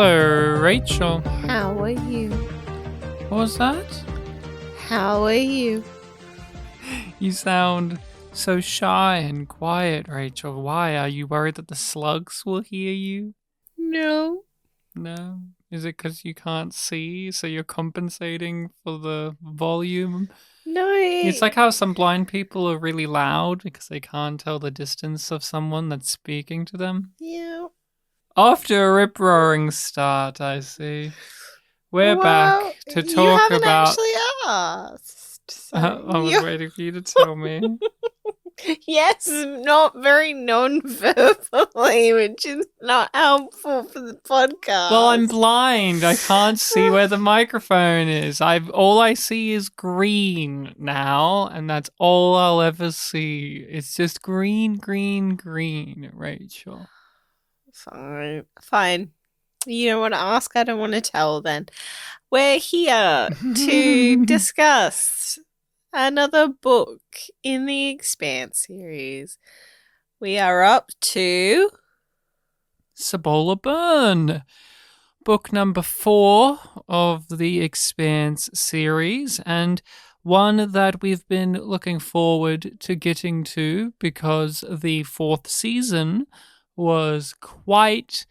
Hello, Rachel. How are you? What was that? How are you? You sound so shy and quiet, Rachel. Why? Are you worried that the slugs will hear you? No. No? Is it because you can't see, so you're compensating for the volume? No. It's like how some blind people are really loud because they can't tell the distance of someone that's speaking to them. Yeah. After a rip-roaring start, I see. We're Well, back to you talk haven't about... actually asked. So I was waiting for you to tell me. Yes, not very non-verbally, which is not helpful for the podcast. Well, I'm blind. I can't see where the microphone is. All I see is green now, and that's all I'll ever see. It's just green, green, green, Rachel. Fine. You don't want to ask, I don't want to tell then. We're here to discuss another book in the Expanse series. We are up to Cibola Burn, book number 4 of the Expanse series, and one that we've been looking forward to getting to because the 4th season was quite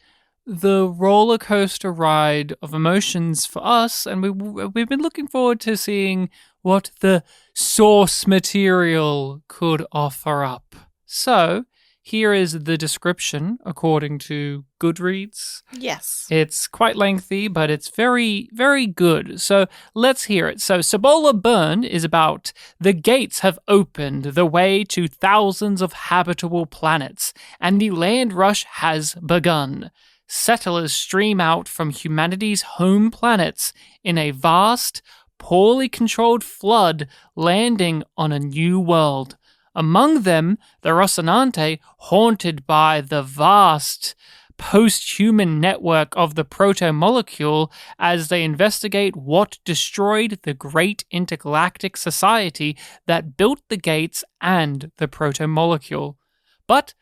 the roller coaster ride of emotions for us, and we've been looking forward to seeing what the source material could offer up. So, here is the description according to Goodreads. Yes. It's quite lengthy, but it's very, very good. So let's hear it. So Cibola Burn is about the gates have opened the way to thousands of habitable planets, and the land rush has begun. Settlers stream out from humanity's home planets in a vast, poorly controlled flood, landing on a new world. Among them, the Rocinante, haunted by the vast post-human network of the proto-molecule as they investigate what destroyed the great intergalactic society that built the gates and the proto-molecule. But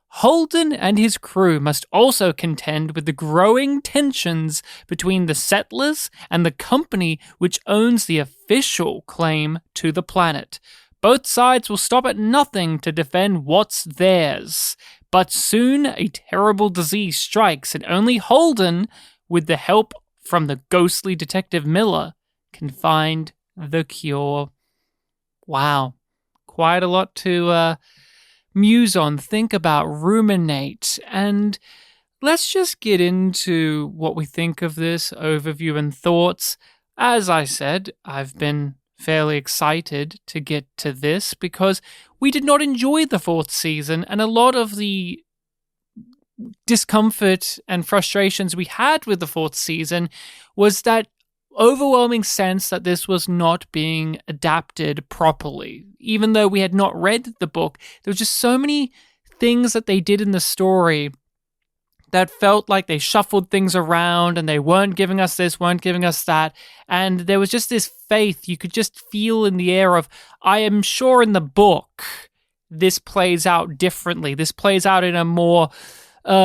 Holden and his crew must also contend with the growing tensions between the settlers and the company which owns the official claim to the planet. Both sides will stop at nothing to defend what's theirs. But soon a terrible disease strikes, and only Holden, with the help from the ghostly Detective Miller, can find the cure. Wow. Quite a lot to muse on, think about, ruminate, and let's just get into what we think of this overview and thoughts. As I said, I've been fairly excited to get to this because we did not enjoy the 4th season, and a lot of the discomfort and frustrations we had with the 4th season was that overwhelming sense that this was not being adapted properly. Even though we had not read the book, there were just so many things that they did in the story that felt like they shuffled things around and they weren't giving us this, weren't giving us that. And there was just this faith you could just feel in the air of, I am sure in the book this plays out differently. This plays out in a more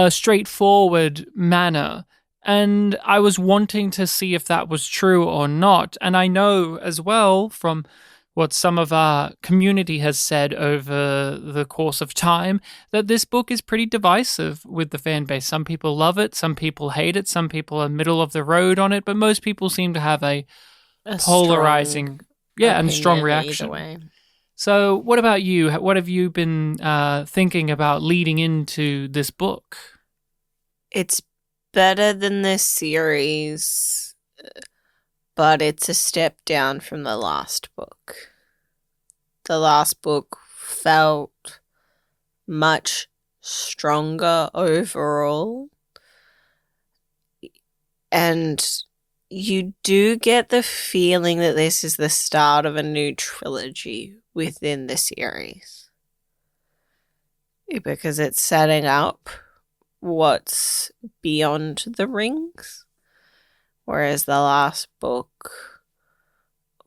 straightforward manner. And I was wanting to see if that was true or not. And I know as well from what some of our community has said over the course of time, that this book is pretty divisive with the fan base. Some people love it, some people hate it, some people are middle of the road on it, but most people seem to have a polarizing and strong reaction. Either way. So what about you? What have you been thinking about leading into this book? It's better than this series, but it's a step down from the last book. The last book felt much stronger overall. And you do get the feeling that this is the start of a new trilogy within the series. Because it's setting up what's beyond the rings, whereas the last book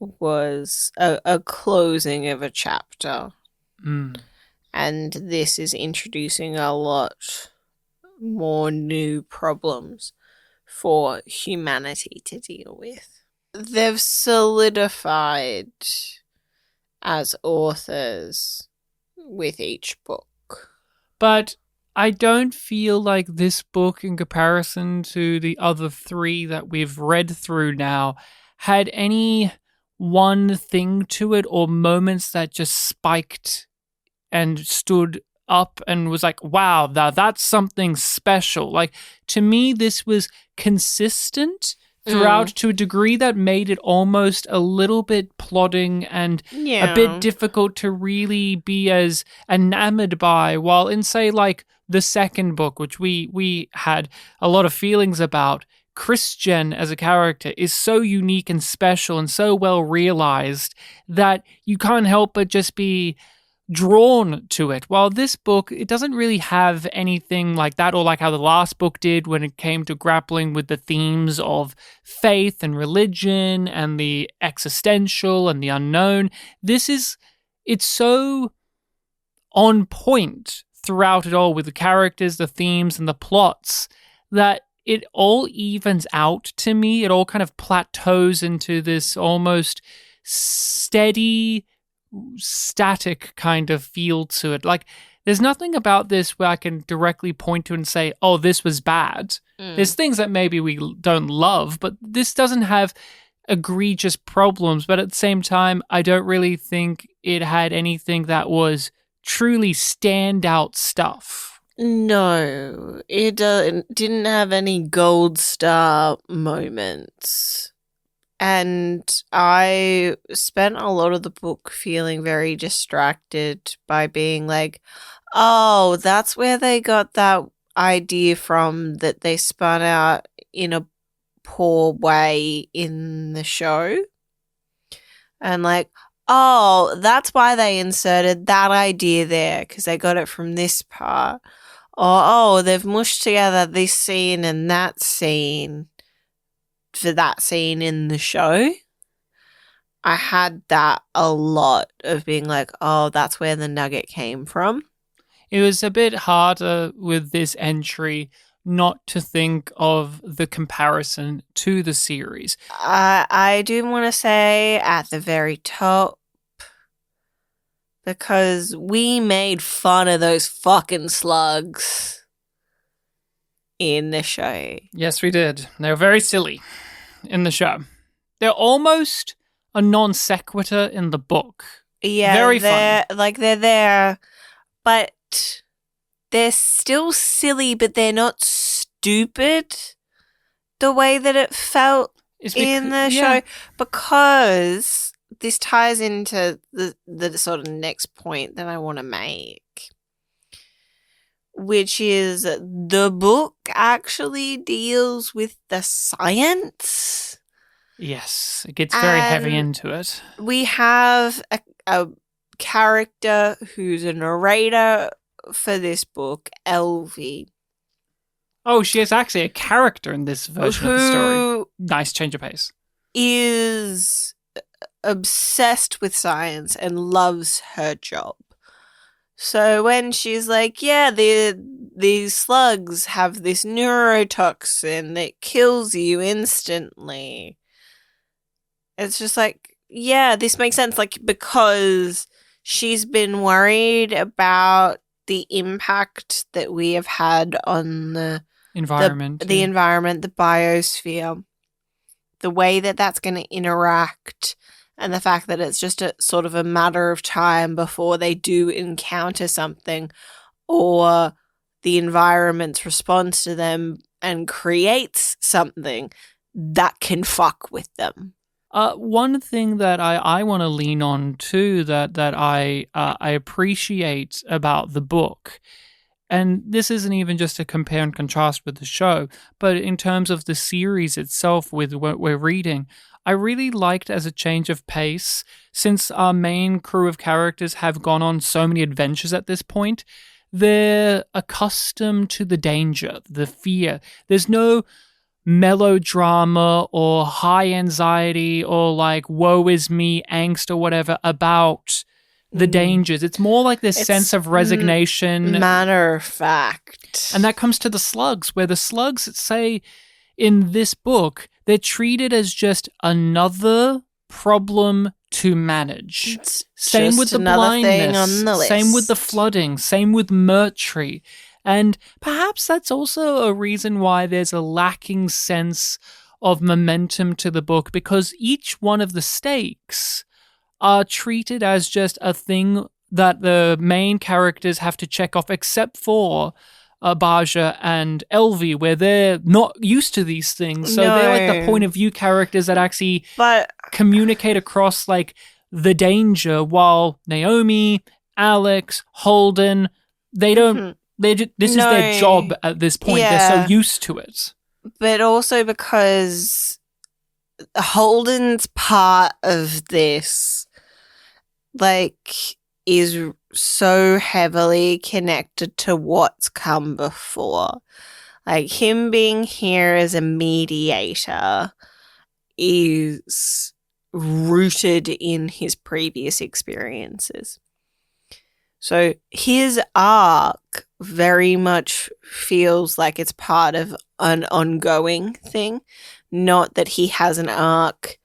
was a closing of a chapter. And this is introducing a lot more new problems for humanity to deal with. They've solidified as authors with each book. But I don't feel like this book, in comparison to the other three that we've read through now, had any one thing to it or moments that just spiked and stood up and was like, wow, that's something special. Like, to me, this was consistent throughout to a degree that made it almost a little bit plodding and a bit difficult to really be as enamored by, while in, say, like the second book, which we had a lot of feelings about, Christian as a character is so unique and special and so well realized that you can't help but just be drawn to it. While this book, it doesn't really have anything like that, or like how the last book did when it came to grappling with the themes of faith and religion and the existential and the unknown. It's so on point throughout it all with the characters, the themes, and the plots that it all evens out to me. It all kind of plateaus into this almost steady, static kind of feel to it. Like, there's nothing about this where I can directly point to and say, oh, this was bad. There's things that maybe we don't love, but this doesn't have egregious problems. But at the same time, I don't really think it had anything that was truly standout stuff. No, it didn't have any gold star moments. And I spent a lot of the book feeling very distracted by being like, oh, that's where they got that idea from that they spun out in a poor way in the show. And like, oh, that's why they inserted that idea there, because they got it from this part. Or, oh, they've mushed together this scene and that scene for that scene in the show. I had that a lot of being like, oh, that's where the nugget came from. It was a bit harder with this entry not to think of the comparison to the series. I do want to say at the very top, because we made fun of those fucking slugs in the show. Yes, we did. They were very silly in the show. They're almost a non sequitur in the book. Yeah, very fun. Like, they're there, but they're still silly, but they're not stupid the way that it felt in the show. Because this ties into the sort of next point that I want to make, which is the book actually deals with the science. Yes, it gets very heavy into it. We have a character who's a narrator for this book, Elvie. Oh, she is actually a character in this version of the story. Nice change of pace. Is obsessed with science and loves her job. So when she's like, yeah, these slugs have this neurotoxin that kills you instantly, it's just like, yeah, this makes sense. Like, because she's been worried about the impact that we have had on the environment, the environment, the biosphere, the way that that's going to interact, and the fact that it's just a sort of a matter of time before they do encounter something, or the environment's response to them and creates something that can fuck with them. One thing that I want to lean on too, that I appreciate about the book, and this isn't even just a compare and contrast with the show, but in terms of the series itself with what we're reading, I really liked as a change of pace, since our main crew of characters have gone on so many adventures at this point, they're accustomed to the danger, the fear. There's no melodrama or high anxiety or like woe is me angst or whatever about the dangers. It's more like this sense of resignation. Matter of fact. And that comes to the slugs, where the slugs say in this book, they're treated as just another problem to manage. It's same just with the another thing blindness, on the same with the list. flooding, same with Murtry. And perhaps that's also a reason why there's a lacking sense of momentum to the book, because each one of the stakes are treated as just a thing that the main characters have to check off, except for Baja and Elvie, where they're not used to these things. So they're like the point of view characters that actually communicate across like the danger, while Naomi, Alex, Holden, they don't. This is their job at this point. Yeah. They're so used to it. But also because Holden's part of this, like, is so heavily connected to what's come before. Like, him being here as a mediator is rooted in his previous experiences. So his arc very much feels like it's part of an ongoing thing, not that he has an arc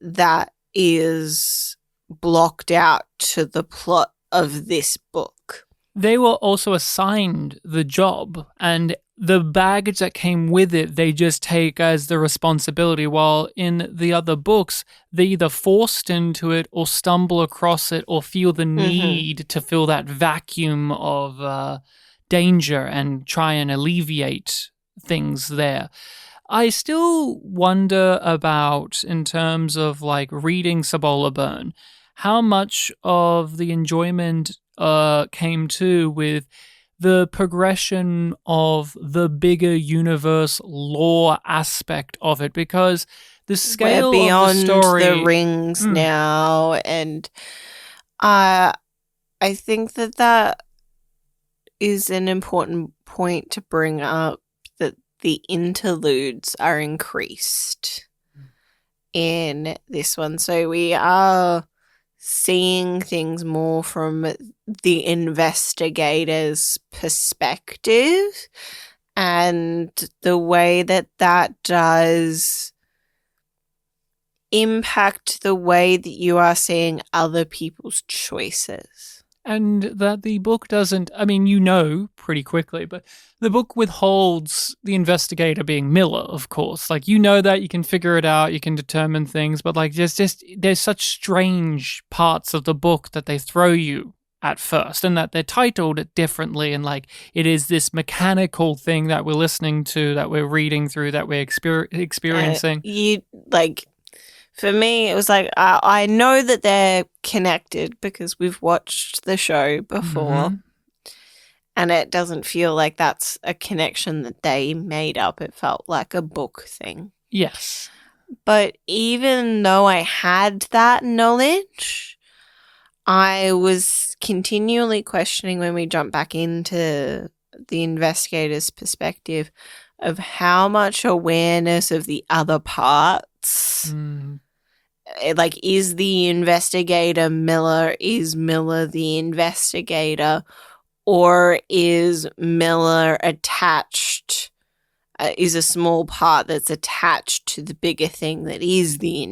that is blocked out to the plot of this book. They were also assigned the job, and the baggage that came with it, they just take as the responsibility, while in the other books, they either forced into it or stumble across it or feel the need to fill that vacuum of danger and try and alleviate things there. I still wonder about, in terms of like reading Cibola Burn, how much of the enjoyment came to with the progression of the bigger universe lore aspect of it, because the scale we're beyond of the story, the rings now, and I think that is an important point to bring up, that the interludes are increased in this one. So we are seeing things more from the investigator's perspective, and the way that does impact the way that you are seeing other people's choices. And that the book doesn't, I mean, you know pretty quickly, but the book withholds the investigator being Miller, of course. Like, you know that, you can figure it out, you can determine things, but like there's such strange parts of the book that they throw you at first, and that they're titled differently, and like it is this mechanical thing that we're listening to, that we're reading through, that we're experiencing. For me, it was like, I know that they're connected because we've watched the show before, and it doesn't feel like that's a connection that they made up. It felt like a book thing. Yes. But even though I had that knowledge, I was continually questioning, when we jump back into the investigator's perspective, of how much awareness of the other parts. Like, is the investigator Miller? Is Miller the investigator? Or is Miller attached, is a small part that's attached to the bigger thing that is the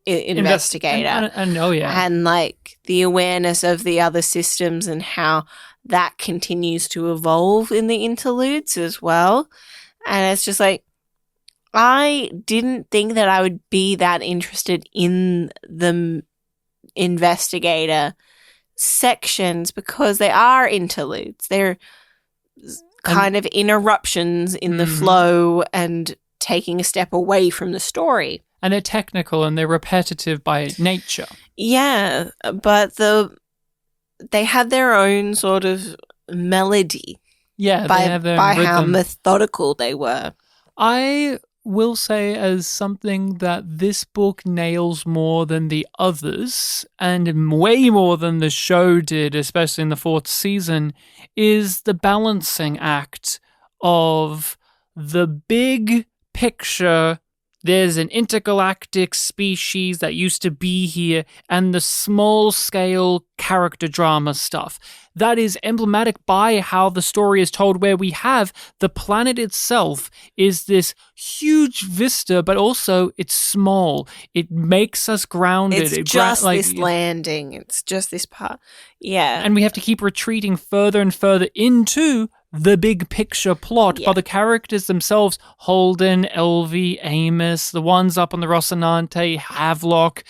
investigator? And like the awareness of the other systems and how that continues to evolve in the interludes as well. And it's just like, I didn't think that I would be that interested in the investigator sections, because they are interludes. They're kind of interruptions in the flow and taking a step away from the story. And they're technical and they're repetitive by nature. Yeah, but they had their own sort of melody. Yeah, by they have their by rhythm. how methodical they were. I will say, as something that this book nails more than the others, and way more than the show did, especially in the 4th season, is the balancing act of the big picture there's an intergalactic species that used to be here, and the small-scale character drama stuff. That is emblematic by how the story is told, where we have the planet itself is this huge vista, but also it's small. It makes us grounded. It's just this landing. It's just this part. Yeah. And we have to keep retreating further and further into the big picture plot, but the characters themselves, Holden, Elvie, Amos, the ones up on the Rocinante, Havelock,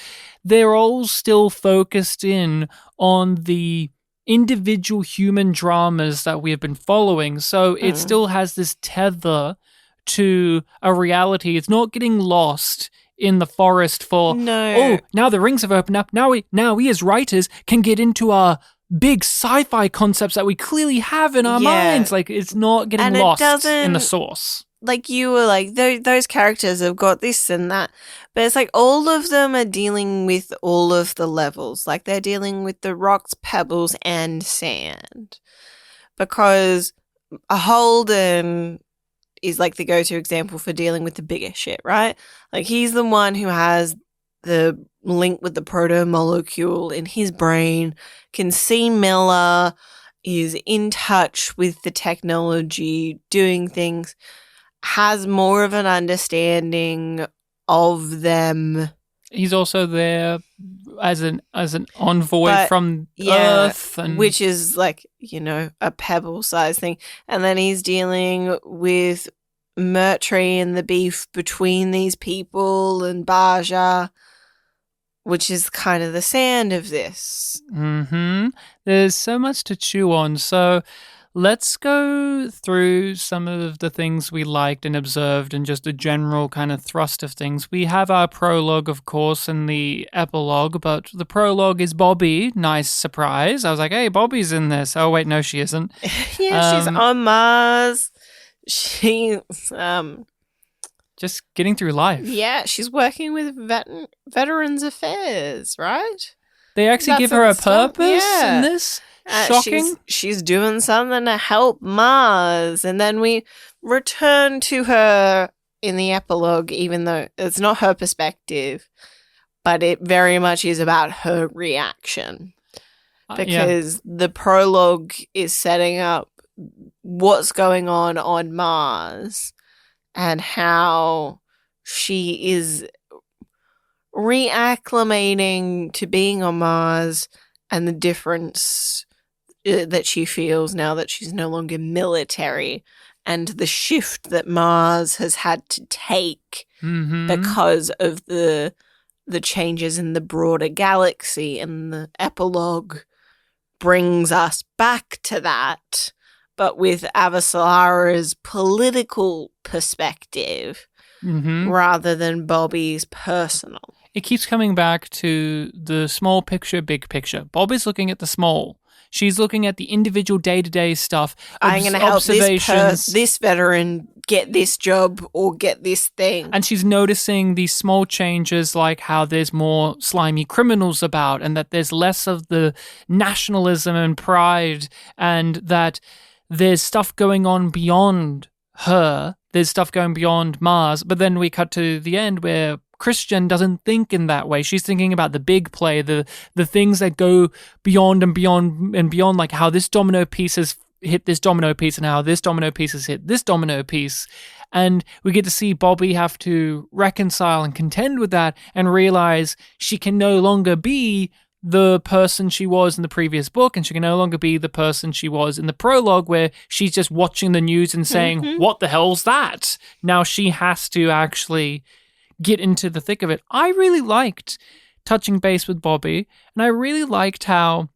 they're all still focused in on the individual human dramas that we have been following. So it still has this tether to a reality. It's not getting lost in the forest for, now the rings have opened up. Now we as writers can get into our big sci-fi concepts that we clearly have in our minds. Like, it's not getting lost in the source. Like, you were like, those characters have got this and that. But it's like all of them are dealing with all of the levels. Like, they're dealing with the rocks, pebbles, and sand. Because a Holden is like the go-to example for dealing with the bigger shit, right? Like, he's the one who has the link with the proto-molecule in his brain, can see Miller, is in touch with the technology, doing things, has more of an understanding of them. He's also there as an envoy from Earth, and which is like, a pebble size thing. And then he's dealing with Murtry and the beef between these people and Baja, which is kind of the sand of this. There's so much to chew on. So let's go through some of the things we liked and observed and just a general kind of thrust of things. We have our prologue, of course, and the epilogue, but the prologue is Bobby. Nice surprise. I was like, hey, Bobby's in this. Oh, wait, no, she isn't. She's on Mars. She's just getting through life. Yeah, she's working with Veterans Affairs, right? They actually give her a purpose in this? Shocking. She's doing something to help Mars. And then we return to her in the epilogue, even though it's not her perspective, but it very much is about her reaction. Because the prologue is setting up what's going on Mars and how she is reacclimating to being on Mars and the difference that she feels now that she's no longer military, and the shift that Mars has had to take because of the changes in the broader galaxy. And the epilogue brings us back to that, but with Avasarala's political perspective rather than Bobby's personal. It keeps coming back to the small picture, big picture. Bobby's looking at the small. She's looking at the individual day-to-day stuff. I'm going to help this veteran get this job or get this thing. And she's noticing these small changes, like how there's more slimy criminals about, and that there's less of the nationalism and pride, and that there's stuff going on beyond her. There's stuff going beyond Mars. But then we cut to the end where Christian doesn't think in that way. She's thinking about the big play, the things that go beyond and beyond and beyond, like how this domino piece has hit this domino piece and how this domino piece has hit this domino piece. And we get to see Bobby have to reconcile and contend with that and realize she can no longer be the person she was in the previous book, and she can no longer be the person she was in the prologue, where she's just watching the news and saying, what the hell's that? Now she has to actually get into the thick of it. I really liked touching base with Bobby, and I really liked how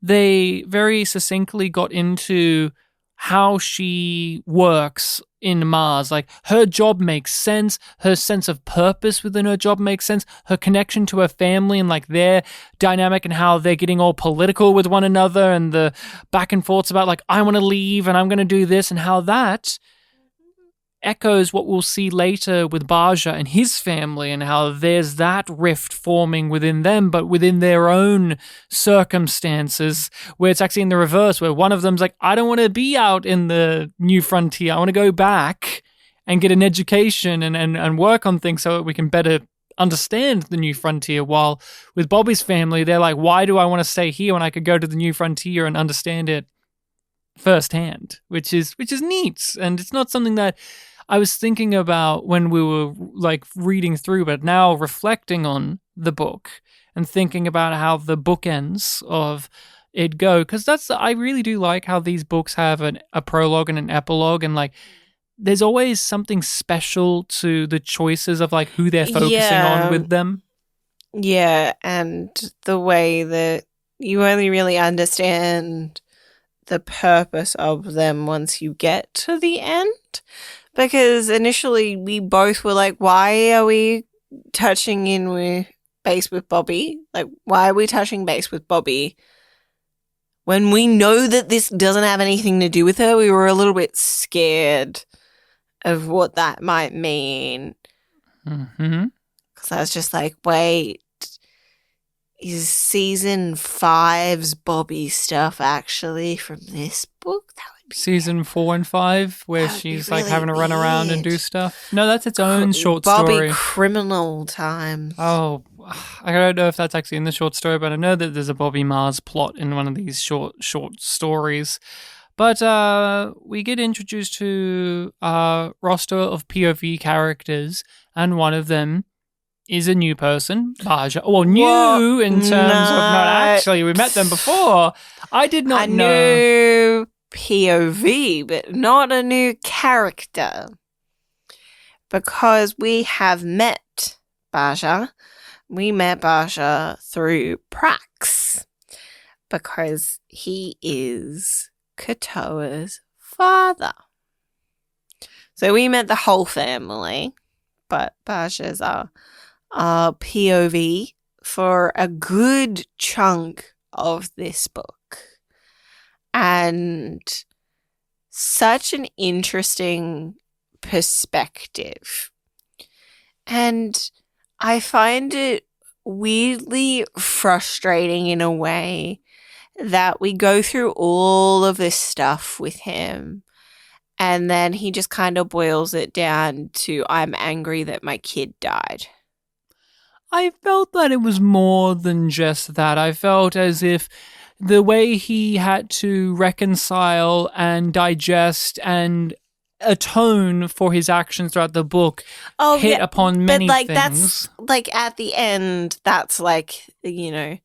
they very succinctly got into how she works in Mars. Like, her job makes sense, her sense of purpose within her job makes sense, her connection to her family and like their dynamic and how they're getting all political with one another and the back and forths about like, I want to leave and I'm going to do this, and how that echoes what we'll see later with Baja and his family, and how there's that rift forming within them, but within their own circumstances, where it's actually in the reverse, where one of them's like, I don't want to be out in the new frontier, I want to go back. and get an education and work on things so that we can better understand the new frontier. While with Bobby's family, they're like, why do I want to stay here when I could go to the new frontier and understand it firsthand, which is neat. And it's not something that I was thinking about when we were like reading through, but now reflecting on the book and thinking about how the bookends of it go, because I really do like how these books have a prologue and an epilogue, and like there's always something special to the choices of like who they're focusing on with them. Yeah, and the way that you only really understand the purpose of them once you get to the end. Because initially we both were like, why are we touching base with Bobby? Like, why are we touching base with Bobby? When we know that this doesn't have anything to do with her, we were a little bit scared of what that might mean. Mm-hmm. Because I was just like, wait, is season 5's Bobby stuff actually from this book? That would be season 4 and 5, where she's like really having to run around and do stuff. No, that's its own short Bobby story. Criminal Times. Oh, I don't know if that's actually in the short story, but I know that there's a Bobby Mars plot in one of these short stories. But we get introduced to a roster of POV characters, and one of them is a new person, Baja. Well, new in terms of not actually. We met them before. I did not know. New POV, but not a new character. Because we have met Baja. We met Baja through Prax. Because he is Katoa's father. So we met the whole family, but Baja's our POV for a good chunk of this book. And such an interesting perspective. And I find it weirdly frustrating in a way that we go through all of this stuff with him, and then he just kind of boils it down to, I'm angry that my kid died. I felt that it was more than just that. I felt as if the way he had to reconcile and digest and atone for his actions throughout the book hit upon many things. That's like at the end, that's like, you know,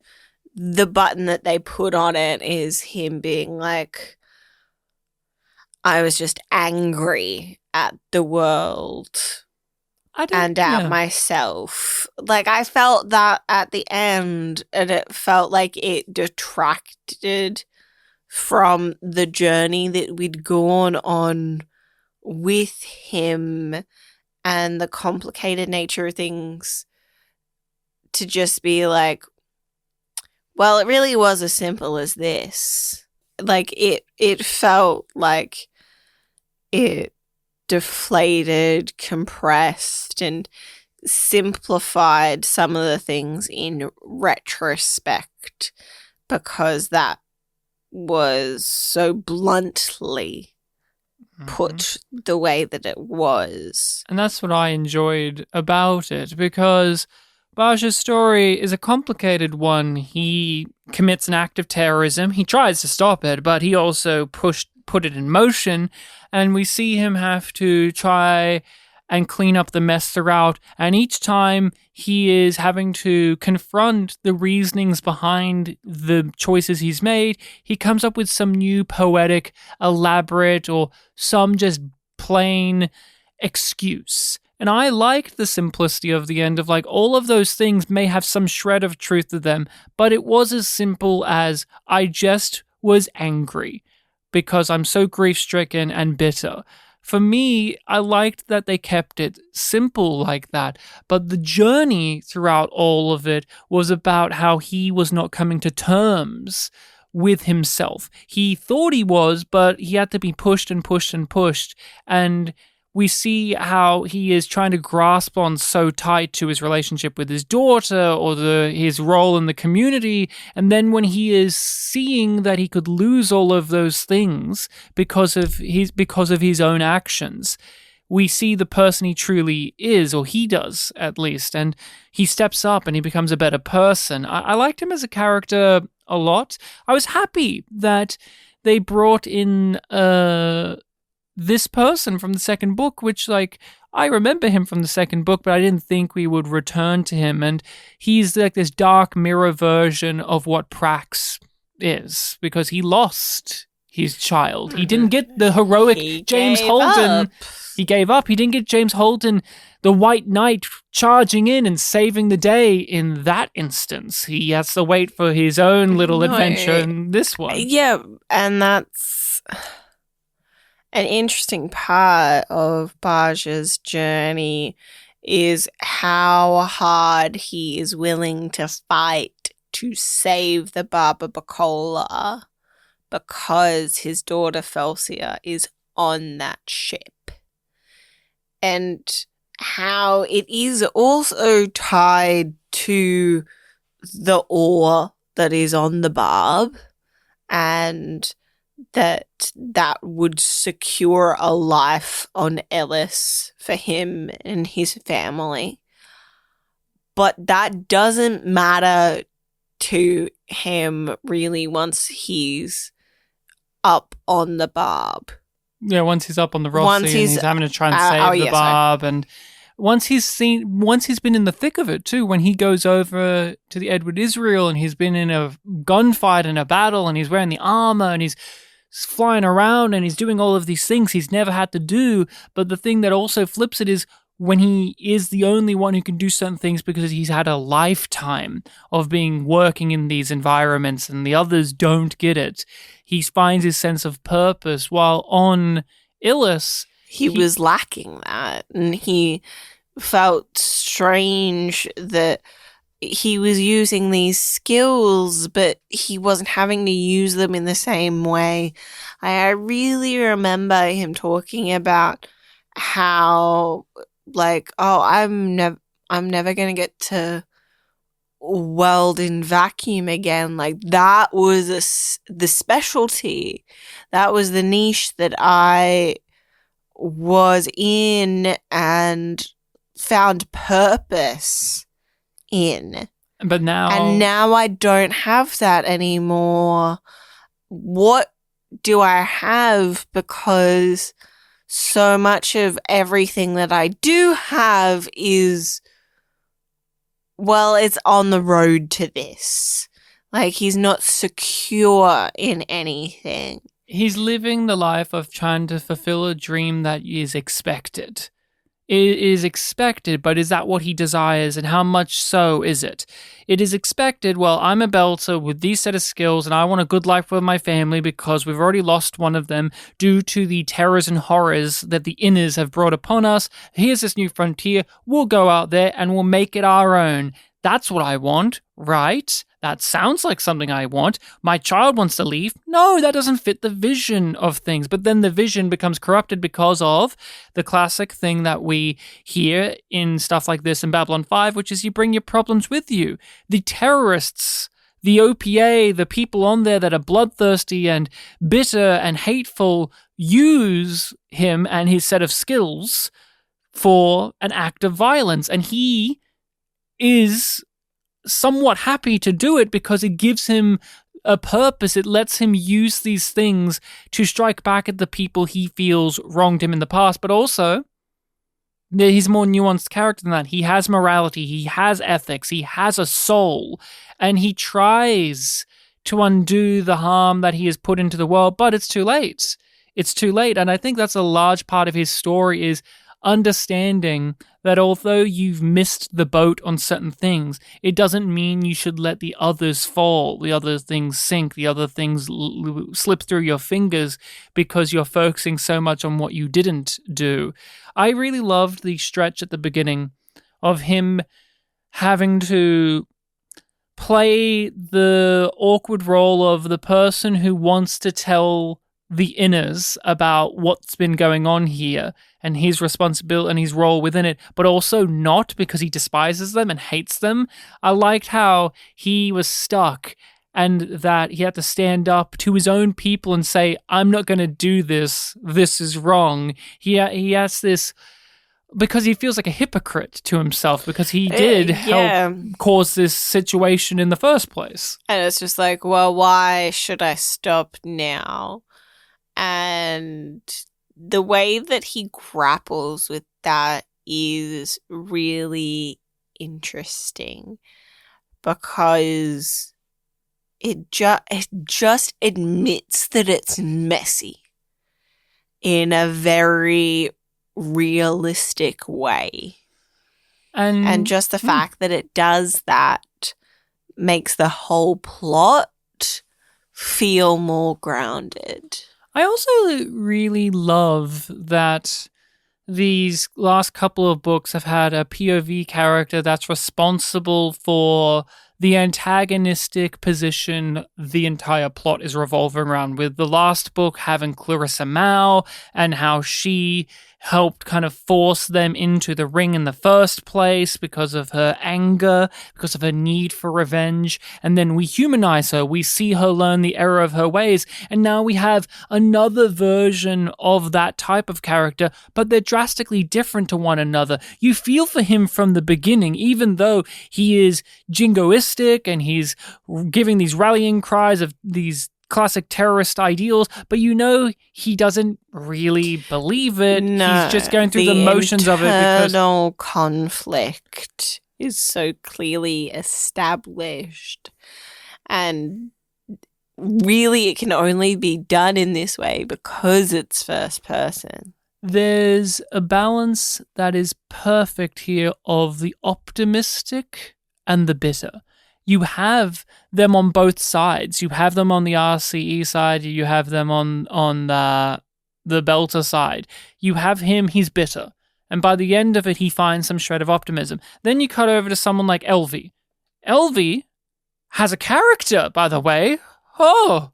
the button that they put on it is him being like, I was just angry at the world and at myself. Like, I felt that at the end, and it felt like it detracted from the journey that we'd gone on with him and the complicated nature of things, to just be like, well, it really was as simple as this. Like, it felt like it deflated, compressed, and simplified some of the things in retrospect, because that was so bluntly put the way that it was. And that's what I enjoyed about it, because Baja's story is a complicated one. He commits an act of terrorism. He tries to stop it, but he also put it in motion, and we see him have to try and clean up the mess throughout, and each time he is having to confront the reasonings behind the choices he's made, he comes up with some new poetic, elaborate, or some just plain excuse. And I liked the simplicity of the end of, like, all of those things may have some shred of truth to them, but it was as simple as, I just was angry because I'm so grief-stricken and bitter. For me, I liked that they kept it simple like that, but the journey throughout all of it was about how he was not coming to terms with himself. He thought he was, but he had to be pushed and pushed and pushed, and we see how he is trying to grasp on so tight to his relationship with his daughter or his role in the community. And then when he is seeing that he could lose all of those things because of his own actions, we see the person he truly is, or he does at least, and he steps up and he becomes a better person. I liked him as a character a lot. I was happy that they brought in this person from the second book, which, like, I remember him from the second book, but I didn't think we would return to him. And he's like this dark mirror version of what Prax is, because he lost his child. He didn't get the heroic James Holden. He gave up. He didn't get James Holden, the White Knight, charging in and saving the day in that instance. He has to wait for his own little adventure in this one. Yeah, and that's an interesting part of Baja's journey, is how hard he is willing to fight to save the Baba Bacola, because his daughter Felsia is on that ship. And how it is also tied to the ore that is on the barb, and that would secure a life on Ellis for him and his family. But that doesn't matter to him really once he's up on the barb. Yeah, once he's up on the Rossi and he's having to try and save the barb, and once he's been in the thick of it too, when he goes over to the Edward Israel and he's been in a gunfight and a battle and he's wearing the armor and he's flying around and he's doing all of these things he's never had to do. But the thing that also flips it is when he is the only one who can do certain things because he's had a lifetime of working in these environments and the others don't get it. He finds his sense of purpose, while on Illis, he was lacking that, and he felt strange that he was using these skills, but he wasn't having to use them in the same way. I really remember him talking about how, like, I'm never going to get to weld in vacuum again. Like, that was the specialty. That was the niche that I was in and found purpose in. But now I don't have that anymore. What do I have? Because so much of everything that I do have is, well, it's on the road to this. Like, he's not secure in anything. He's living the life of trying to fulfill a dream that is expected. It is expected, but is that what he desires, and how much so is it? It is expected, well, I'm a belter with these set of skills and I want a good life with my family because we've already lost one of them due to the terrors and horrors that the Inners have brought upon us. Here's this new frontier. We'll go out there and we'll make it our own. That's what I want, right? That sounds like something I want. My child wants to leave. No, that doesn't fit the vision of things. But then the vision becomes corrupted because of the classic thing that we hear in stuff like this in Babylon 5, which is you bring your problems with you. The terrorists, the OPA, the people on there that are bloodthirsty and bitter and hateful use him and his set of skills for an act of violence. And he is somewhat happy to do it because it gives him a purpose. It lets him use these things to strike back at the people he feels wronged him in the past. But also, he's a more nuanced character than that. He has morality, he has ethics, he has a soul, and he tries to undo the harm that he has put into the world, but it's too late. It's too late. And I think that's a large part of his story, is understanding that although you've missed the boat on certain things, it doesn't mean you should let the others fall, the other things sink, the other things slip through your fingers because you're focusing so much on what you didn't do. I really loved the stretch at the beginning of him having to play the awkward role of the person who wants to tell the Inners about what's been going on here and his responsibility and his role within it, but also not, because he despises them and hates them. I liked how he was stuck and that he had to stand up to his own people and say, I'm not going to do this. This is wrong. He has this because he feels like a hypocrite to himself because he did help cause this situation in the first place. And it's just like, well, why should I stop now? And the way that he grapples with that is really interesting because it just admits that it's messy in a very realistic way. And just the fact that it does that makes the whole plot feel more grounded. I also really love that these last couple of books have had a POV character that's responsible for the antagonistic position the entire plot is revolving around, with the last book having Clarissa Mao and how she helped kind of force them into the ring in the first place because of her anger, because of her need for revenge. And then we humanize her. We see her learn the error of her ways. And now we have another version of that type of character, but they're drastically different to one another. You feel for him from the beginning, even though he is jingoistic and he's giving these rallying cries of these classic terrorist ideals, but you know he doesn't really believe it. No, he's just going through the motions of it because internal conflict is so clearly established, and really it can only be done in this way because it's first person. There's a balance that is perfect here of the optimistic and the bitter. You have them on both sides. You have them on the RCE side. You have them on the Belter side. You have him, he's bitter. And by the end of it, he finds some shred of optimism. Then you cut over to someone like Elvie. Elvie has a character, by the way. Oh,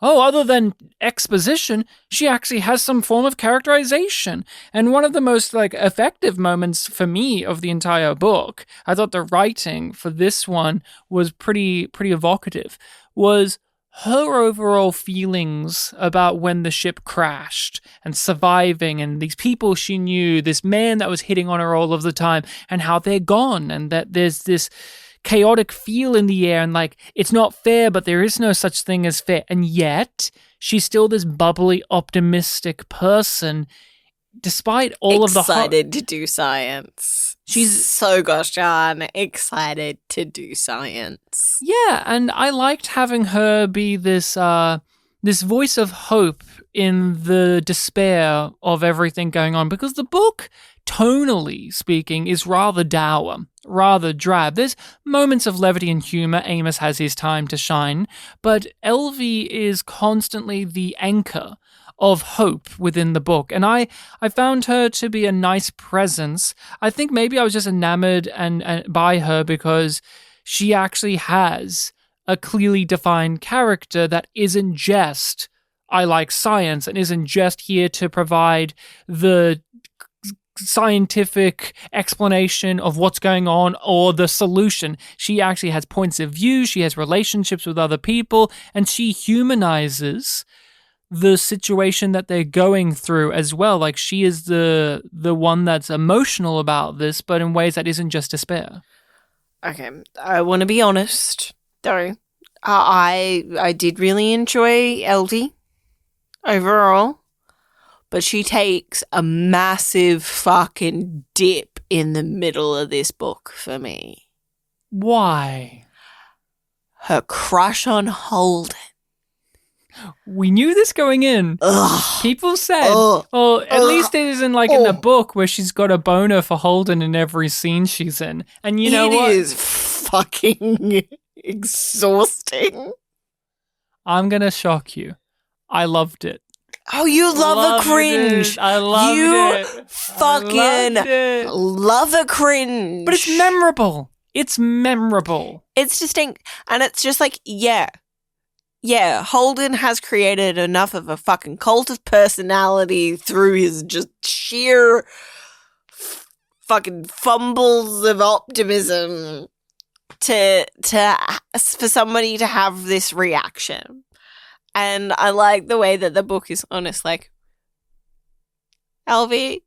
other than exposition, she actually has some form of characterization. And one of the most effective moments for me of the entire book, I thought the writing for this one was pretty evocative, was her overall feelings about when the ship crashed and surviving and these people she knew, this man that was hitting on her all of the time and how they're gone and that there's this chaotic feel in the air and it's not fair, but there is no such thing as fair. And yet she's still this bubbly, optimistic person despite all of the excited to do science. She's so gosh darn excited to do science. Yeah, and I liked having her be this voice of hope in the despair of everything going on, because the book, tonally speaking, is rather dour, rather drab. There's moments of levity and humor. Amos has his time to shine, but Elvie is constantly the anchor of hope within the book, and I found her to be a nice presence. I think maybe I was just enamored and by her because she actually has a clearly defined character that isn't just I like science and isn't just here to provide the scientific explanation of what's going on or the solution. She actually has points of view, she has relationships with other people, and she humanizes the situation that they're going through as well. She is the one that's emotional about this, but in ways that isn't just despair. Okay, I want to be honest, though. I did really enjoy Elvie overall, but she takes a massive fucking dip in the middle of this book for me. Why? Her crush on Holden. We knew this going in. Ugh. People said, at least it isn't in the book where she's got a boner for Holden in every scene she's in. And you know what? It is fucking exhausting. I'm going to shock you. I loved it. Oh, you love a cringe. I loved it. You fucking love a cringe. But it's memorable. It's memorable. It's distinct. And it's just yeah, Holden has created enough of a fucking cult of personality through his just sheer fucking fumbles of optimism for somebody to have this reaction. And I like the way that the book is honest, like, Elvie,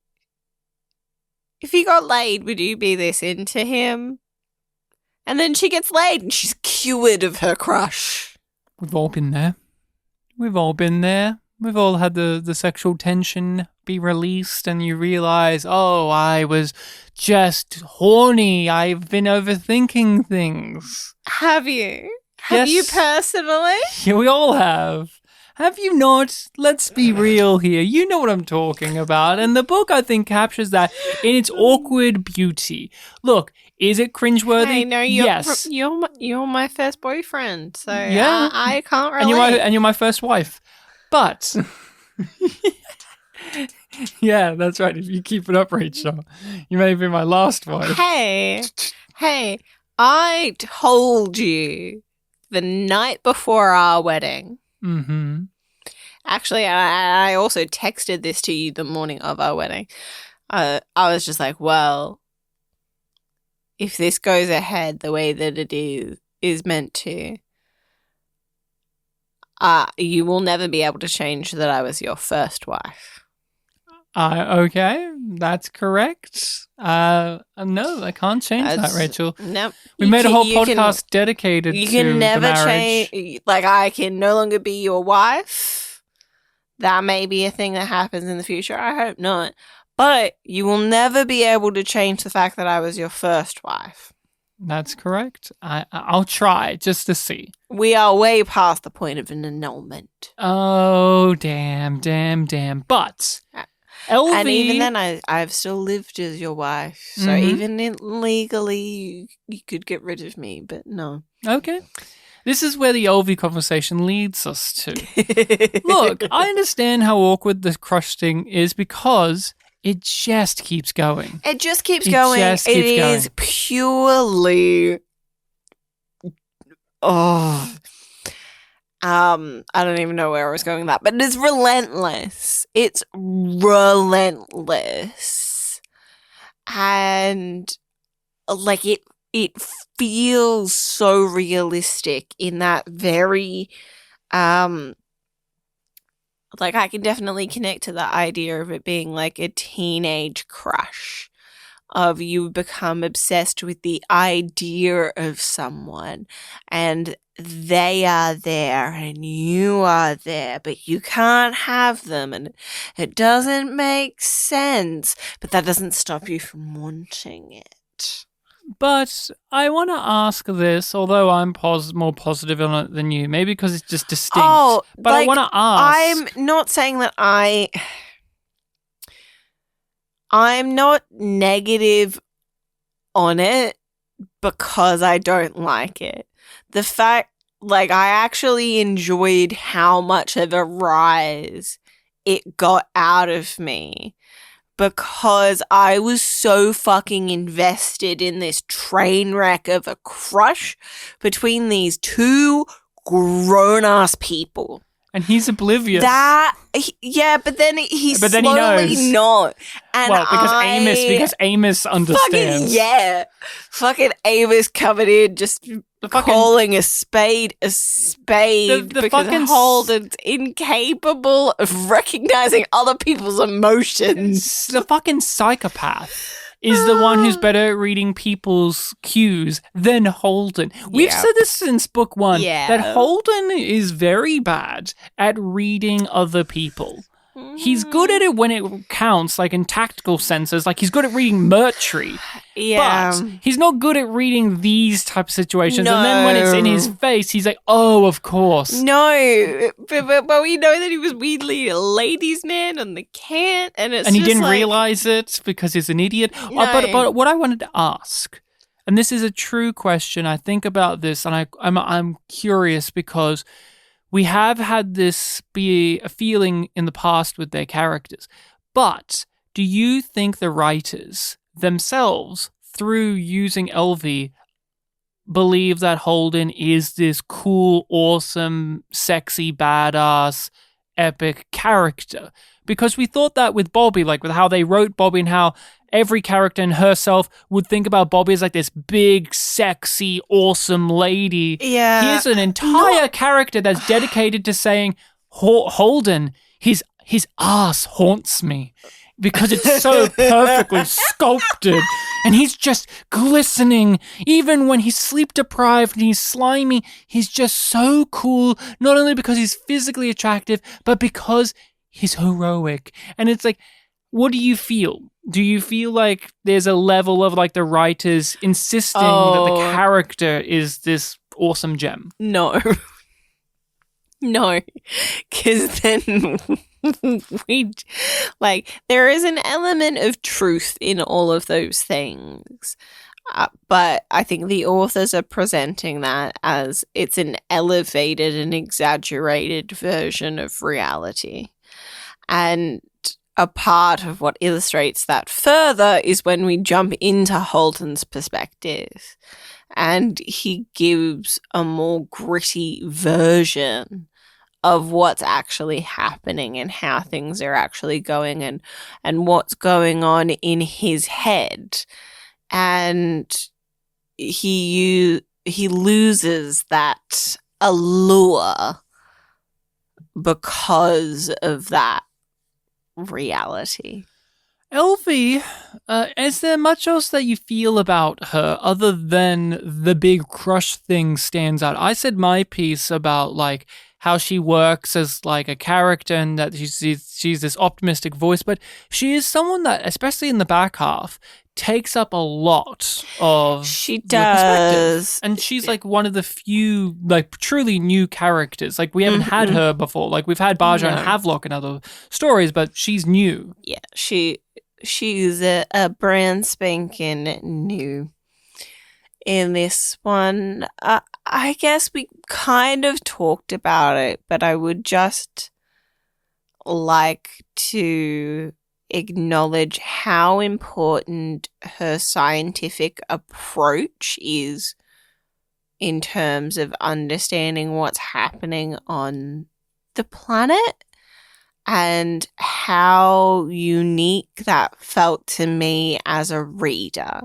if you got laid, would you be this into him? And then she gets laid and she's cured of her crush. We've all been there. We've all been there. We've all had the sexual tension be released and you realize, oh, I was just horny. I've been overthinking things. Have you? Have you personally? Yeah, we all have. Have you not? Let's be real here. You know what I'm talking about. And the book, I think, captures that in its awkward beauty. Look, is it cringeworthy? Hey, no, yes. You're my first boyfriend, so yeah. I can't relate. And you're my first wife. But... yeah, that's right. If you keep it up, Rachel, you may be my last wife. Hey, I told you the night before our wedding. Mm-hmm. Actually, I also texted this to you the morning of our wedding. I was just like, well, if this goes ahead the way that it is meant to, you will never be able to change that I was your first wife. Okay, that's correct. No, I can't change that, Rachel. Nope. We made a whole podcast dedicated to the marriage. You can never change. Like, I can no longer be your wife. That may be a thing that happens in the future. I hope not. But you will never be able to change the fact that I was your first wife. That's correct. I'll try just to see. We are way past the point of an annulment. Oh, damn. But... Elvie. And even then, I've still lived as your wife. So even legally, you could get rid of me, but no. Okay. This is where the Elvie conversation leads us to. Look, I understand how awkward the crush thing is because it just keeps going. It just keeps going. It is purely... Oh... I don't even know where I was going with that, but it's relentless. It's relentless. And like it feels so realistic in that very like I can definitely connect to the idea of it being like a teenage crush. Of you become obsessed with the idea of someone and they are there and you are there, but you can't have them and it doesn't make sense, but that doesn't stop you from wanting it. But I want to ask this, although I'm more positive on it than you, maybe because it's just distinct. Oh, but like, I want to ask. I'm not saying that I'm not negative on it because I don't like it. The fact, like, I actually enjoyed how much of a rise it got out of me because I was so fucking invested in this train wreck of a crush between these two grown-ass people. And he's oblivious. But then he's slowly not. And because Amos understands. Fucking Amos coming in, just calling a spade because Holden's incapable of recognizing other people's emotions. The fucking psychopath is the one who's better at reading people's cues than Holden. We've said this since book one, that Holden is very bad at reading other people. He's good at it when it counts, like in tactical senses, like he's good at reading Mertry. Yeah. But he's not good at reading these type of situations. No. And then when it's in his face, he's like, oh, of course. No. But we know that he was weirdly a ladies' man on the cant. And he didn't realize it because he's an idiot. No. But what I wanted to ask, and this is a true question, I think about this and I'm curious because we have had this be a feeling in the past with their characters. But do you think the writers themselves, through using Elvie, believe that Holden is this cool, awesome, sexy, badass, epic character? Because we thought that with Bobby, like with how they wrote Bobby and how every character and herself would think about Bobby as like this big, sexy, awesome lady. Yeah. Here's an entire character that's dedicated to saying, Holden, his ass haunts me because it's so perfectly sculpted and he's just glistening. Even when he's sleep deprived and he's slimy, he's just so cool, not only because he's physically attractive, but because he's heroic. And it's like, what do you feel? Do you feel like there's a level of like the writers insisting that the character is this awesome gem? No. No. Because then there is an element of truth in all of those things. But I think the authors are presenting that as it's an elevated and exaggerated version of reality. And a part of what illustrates that further is when we jump into Holden's perspective and he gives a more gritty version of what's actually happening and how things are actually going and what's going on in his head. And he loses that allure because of that reality. Elvie, is there much else that you feel about her other than the big crush thing stands out? I said my piece about like how she works as like a character and that she's this optimistic voice, but she is someone that, especially in the back half, takes up a lot of she does, and she's like one of the few like truly new characters. Like we haven't had her before. Like we've had Baja and Havelock and other stories, but she's new. Yeah, she's a brand spanking new in this one. I guess we kind of talked about it, but I would just like to acknowledge how important her scientific approach is in terms of understanding what's happening on the planet and how unique that felt to me as a reader,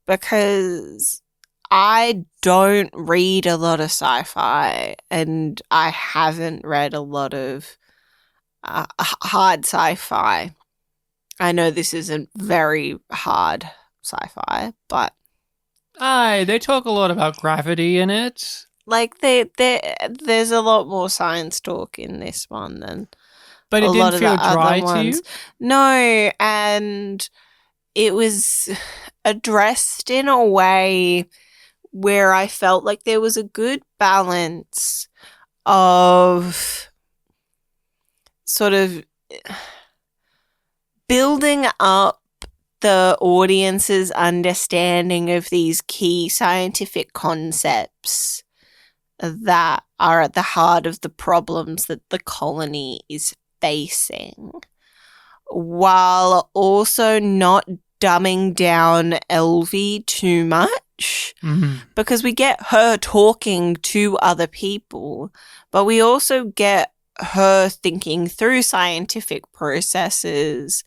because I don't read a lot of sci-fi and I haven't read a lot of hard sci-fi. I know this isn't very hard sci-fi, but they talk a lot about gravity in it. Like there's a lot more science talk in this one than but it didn't feel dry to you? No, and it was addressed in a way where I felt like there was a good balance of sort of building up the audience's understanding of these key scientific concepts that are at the heart of the problems that the colony is facing, while also not dumbing down Elvie too much, because we get her talking to other people, but we also get her thinking through scientific processes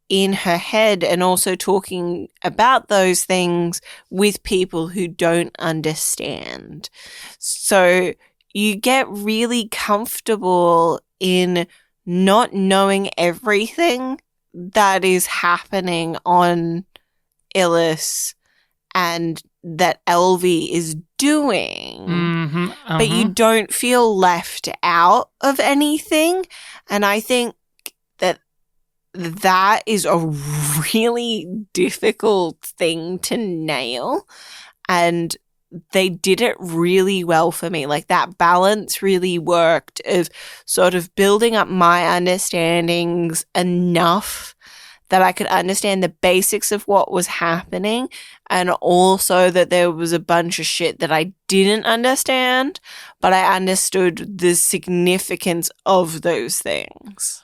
in her head and also talking about those things with people who don't understand. So you get really comfortable in not knowing everything that is happening on Illis and that Elvie is doing, but you don't feel left out of anything. And I think that is a really difficult thing to nail, and they did it really well for me. Like that balance really worked of sort of building up my understandings enough that I could understand the basics of what was happening, and also that there was a bunch of shit that I didn't understand, but I understood the significance of those things.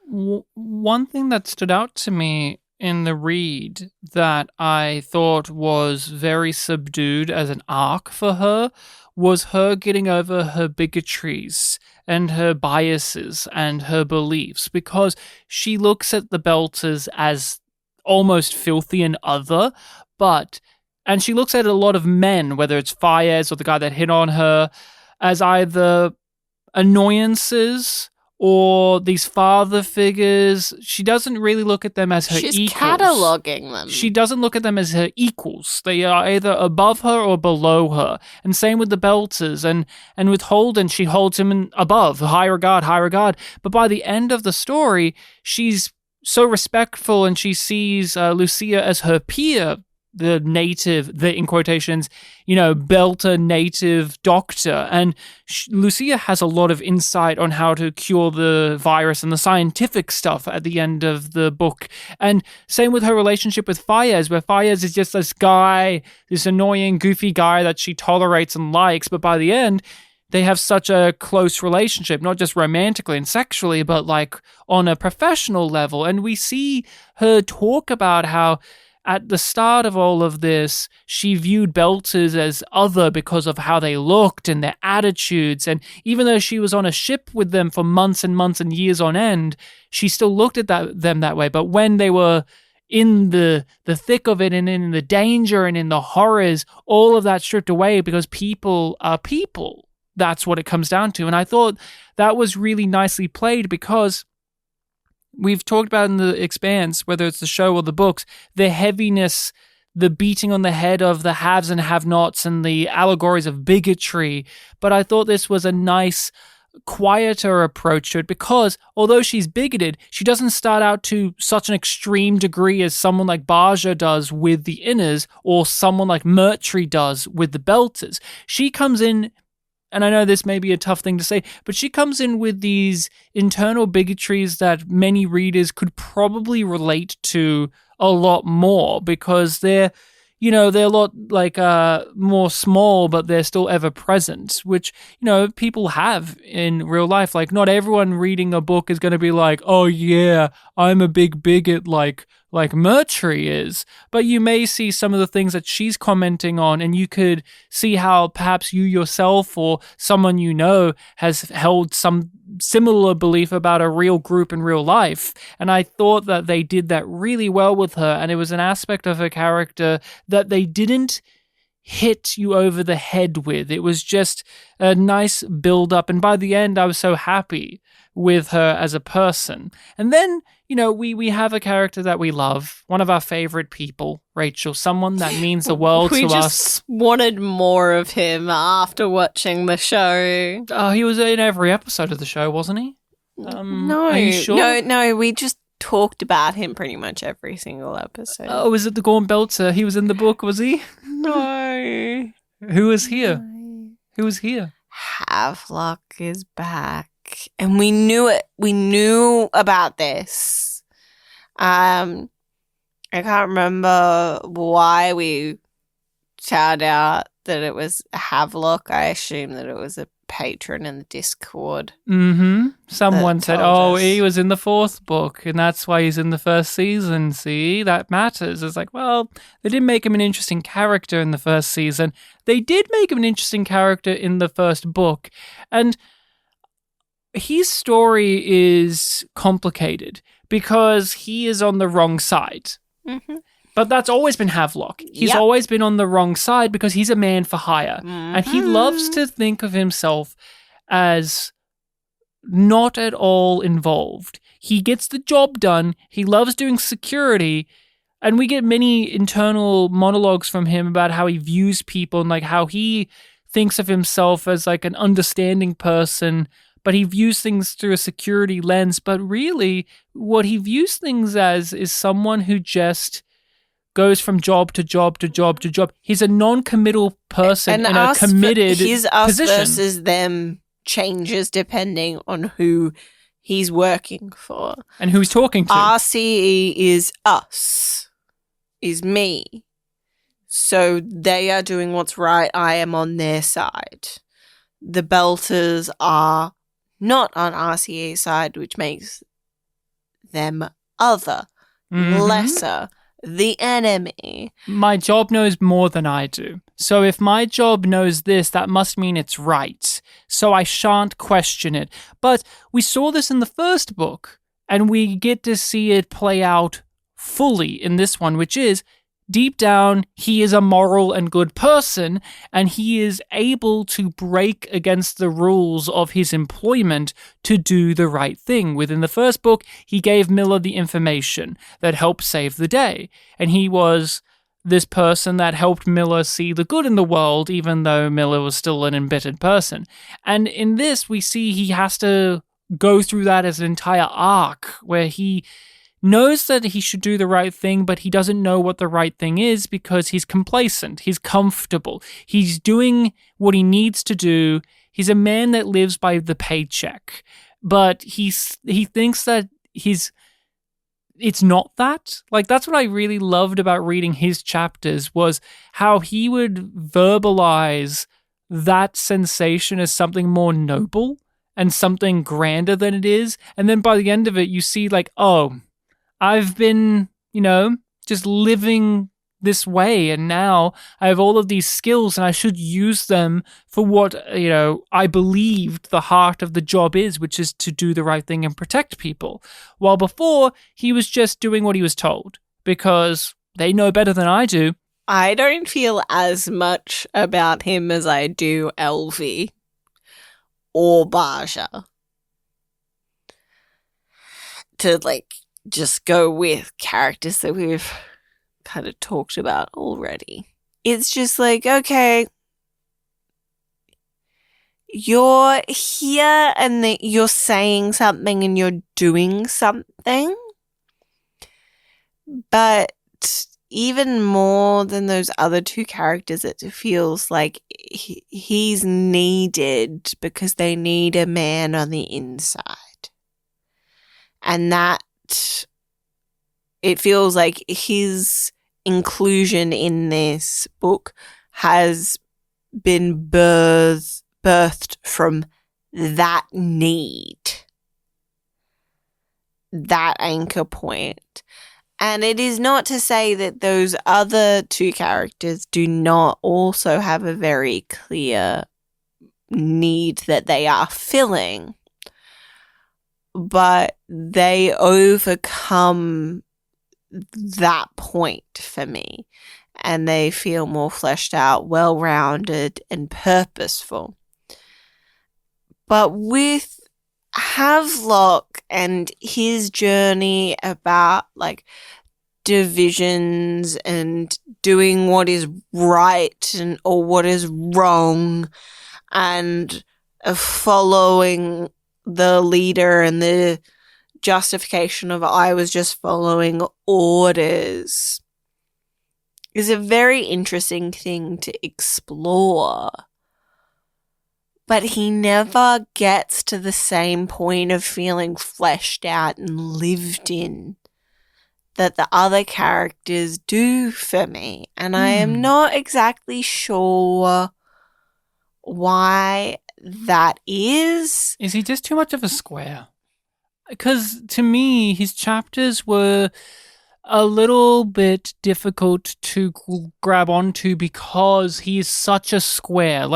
One thing that stood out to me in the read that I thought was very subdued as an arc for her was her getting over her bigotries and her biases and her beliefs, because she looks at the Belters as almost filthy and other, and she looks at a lot of men, whether it's Fayez or the guy that hit on her, as either annoyances or these father figures. She doesn't really look at them as her equals. She's cataloguing them. She doesn't look at them as her equals. They are either above her or below her. And same with the Belters. And with Holden, she holds him above, high regard, high regard. But by the end of the story, she's so respectful, and she sees Lucia as her peer, the in quotations, Belter native doctor. And Lucia has a lot of insight on how to cure the virus and the scientific stuff at the end of the book. And same with her relationship with Fayez, where Fayez is just this guy, this annoying, goofy guy that she tolerates and likes. But by the end, they have such a close relationship, not just romantically and sexually, but like on a professional level. And we see her talk about how at the start of all of this, she viewed Belters as other because of how they looked and their attitudes. And even though she was on a ship with them for months and months and years on end, she still looked at them that way. But when they were in the thick of it and in the danger and in the horrors, all of that stripped away because people are people. That's what it comes down to. And I thought that was really nicely played, because we've talked about in the Expanse, whether it's the show or the books, the heaviness, the beating on the head of the haves and have-nots and the allegories of bigotry. But I thought this was a nice, quieter approach to it, because although she's bigoted, she doesn't start out to such an extreme degree as someone like Baja does with the Inners, or someone like Murtry does with the Belters. She comes in, and I know this may be a tough thing to say, but she comes in with these internal bigotries that many readers could probably relate to a lot more, because they're a lot like more small, but they're still ever present, which, people have in real life. Like, not everyone reading a book is going to be like, oh yeah, I'm a big bigot like Murtry is. But you may see some of the things that she's commenting on, and you could see how perhaps you yourself or someone has held some similar belief about a real group in real life. And I thought that they did that really well with her, and it was an aspect of her character that they didn't hit you over the head with. It was just a nice build-up, and by the end I was so happy with her as a person. And then, we have a character that we love, one of our favorite people, Rachel, someone that means the world to us. We just wanted more of him after watching the show. Oh, he was in every episode of the show, wasn't he? No, are you sure? No, we just talked about him pretty much every single episode. Oh, was it the Gorn Belter? He was in the book, was he? No. Who was here? No. Who was here? Havelock is back. And we knew it. We knew about this. I can't remember why we found out that it was Havelock. I assume that it was a patron in the Discord. Mm-hmm. Someone said, oh, he was in the 4th book, and that's why he's in the 1st season. See, that matters. It's like, well, they didn't make him an interesting character in the 1st season. They did make him an interesting character in the 1st book. And his story is complicated because he is on the wrong side. Mm-hmm. But that's always been Havelock. He's always been on the wrong side because he's a man for hire. Mm-hmm. And he loves to think of himself as not at all involved. He gets the job done. He loves doing security. And we get many internal monologues from him about how he views people and like how he thinks of himself as like an understanding person, but he views things through a security lens. But really, what he views things as is someone who just goes from job to job to job to job. He's a non-committal person in a committed his us position. Versus them changes depending on who he's working for. And who he's talking to. RCE is us, is me. So they are doing what's right. I am on their side. The Belters are not on RCE's side, which makes them other, lesser, the enemy. My job knows more than I do. So if my job knows this, that must mean it's right. So I shan't question it. But we saw this in the 1st book, and we get to see it play out fully in this one, which is deep down, he is a moral and good person, and he is able to break against the rules of his employment to do the right thing. Within the first book, he gave Miller the information that helped save the day, and he was this person that helped Miller see the good in the world, even though Miller was still an embittered person. And in this, we see he has to go through that as an entire arc where he knows that he should do the right thing, but he doesn't know what the right thing is because he's complacent, he's comfortable, he's doing what he needs to do. He's a man that lives by the paycheck, but he thinks that it's not that. Like, that's what I really loved about reading his chapters, was how he would verbalize that sensation as something more noble and something grander than it is. And then by the end of it, you see like, oh, I've been, just living this way, and now I have all of these skills and I should use them for what, I believed the heart of the job is, which is to do the right thing and protect people. While before, he was just doing what he was told because they know better than I do. I don't feel as much about him as I do Elvie or Baja. To, just go with characters that we've kind of talked about already. It's just okay, you're here and you're saying something and you're doing something, but even more than those other two characters, it feels like he's needed because they need a man on the inside. And that it feels like his inclusion in this book has been birthed from that need, that anchor point. And it is not to say that those other two characters do not also have a very clear need that they are filling, but they overcome that point for me, and they feel more fleshed out, well-rounded, and purposeful. But with Havelock and his journey about divisions and doing what is right or what is wrong, and following the leader and the justification of I was just following orders, is a very interesting thing to explore. But he never gets to the same point of feeling fleshed out and lived in that the other characters do for me. And I am not exactly sure why that is. Is he just too much of a square? Because to me, his chapters were a little bit difficult to grab onto because he is such a square.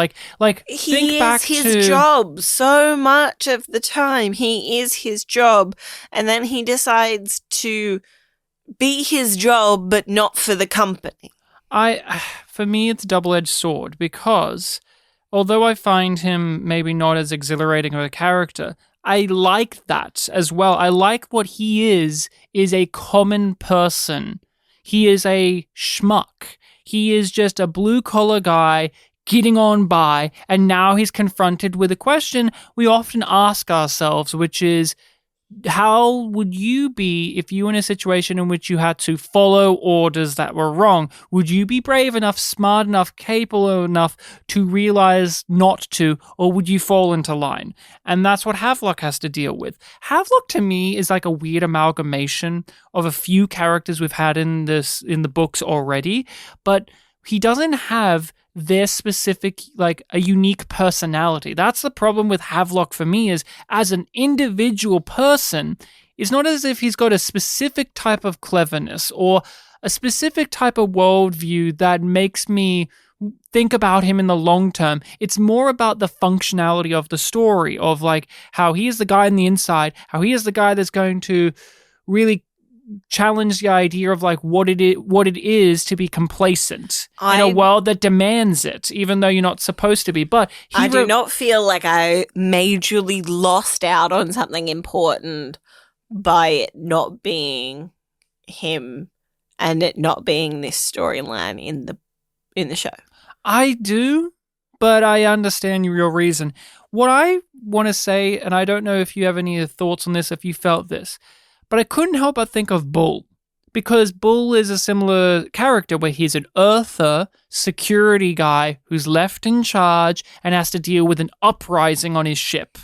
He is his job so much of the time. He is his job, and then he decides to be his job, but not for the company. For me, it's a double-edged sword because although I find him maybe not as exhilarating of a character, I like that as well. I like what he is a common person. He is a schmuck. He is just a blue-collar guy getting on by, and now he's confronted with a question we often ask ourselves, which is, how would you be if you were in a situation in which you had to follow orders that were wrong? Would you be brave enough, smart enough, capable enough to realize not to, or would you fall into line? And that's what Havelock has to deal with. Havelock, to me, is like a weird amalgamation of a few characters we've had in the books already, but he doesn't have their specific, a unique personality. That's the problem with Havelock for me, is as an individual person, it's not as if he's got a specific type of cleverness or a specific type of worldview that makes me think about him in the long term. It's more about the functionality of the story, of how he is the guy on the inside, how he is the guy that's going to really challenge the idea of like what it is to be complacent in a world that demands it, even though you're not supposed to be. But I do not feel like I majorly lost out on something important by it not being him and it not being this storyline in the show. I do, but I understand your reason. What I want to say, and I don't know if you have any thoughts on this, if you felt this, but I couldn't help but think of Bull, because Bull is a similar character where he's an Earther security guy who's left in charge and has to deal with an uprising on his ship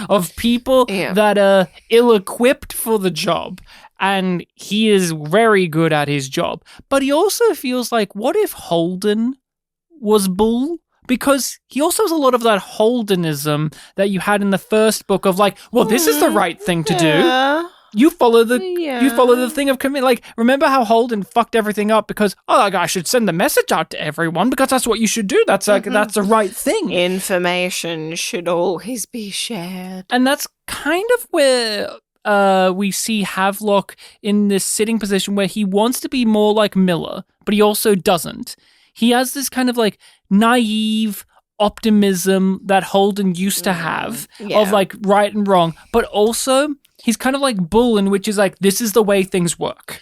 of people that are ill-equipped for the job. And he is very good at his job. But he also feels like, what if Holden was Bull? Because he also has a lot of that Holdenism that you had in the first book of like, well, this is the right thing to do. You follow the thing of commit. Like, remember how Holden fucked everything up because, I should send the message out to everyone because that's what you should do. That's that's the right thing. Information should always be shared. And that's kind of where we see Havelock in this sitting position where he wants to be more like Miller, but he also doesn't. He has this kind of like naive optimism that Holden used to have of like right and wrong, but also he's kind of like Bull, in which is like, this is the way things work.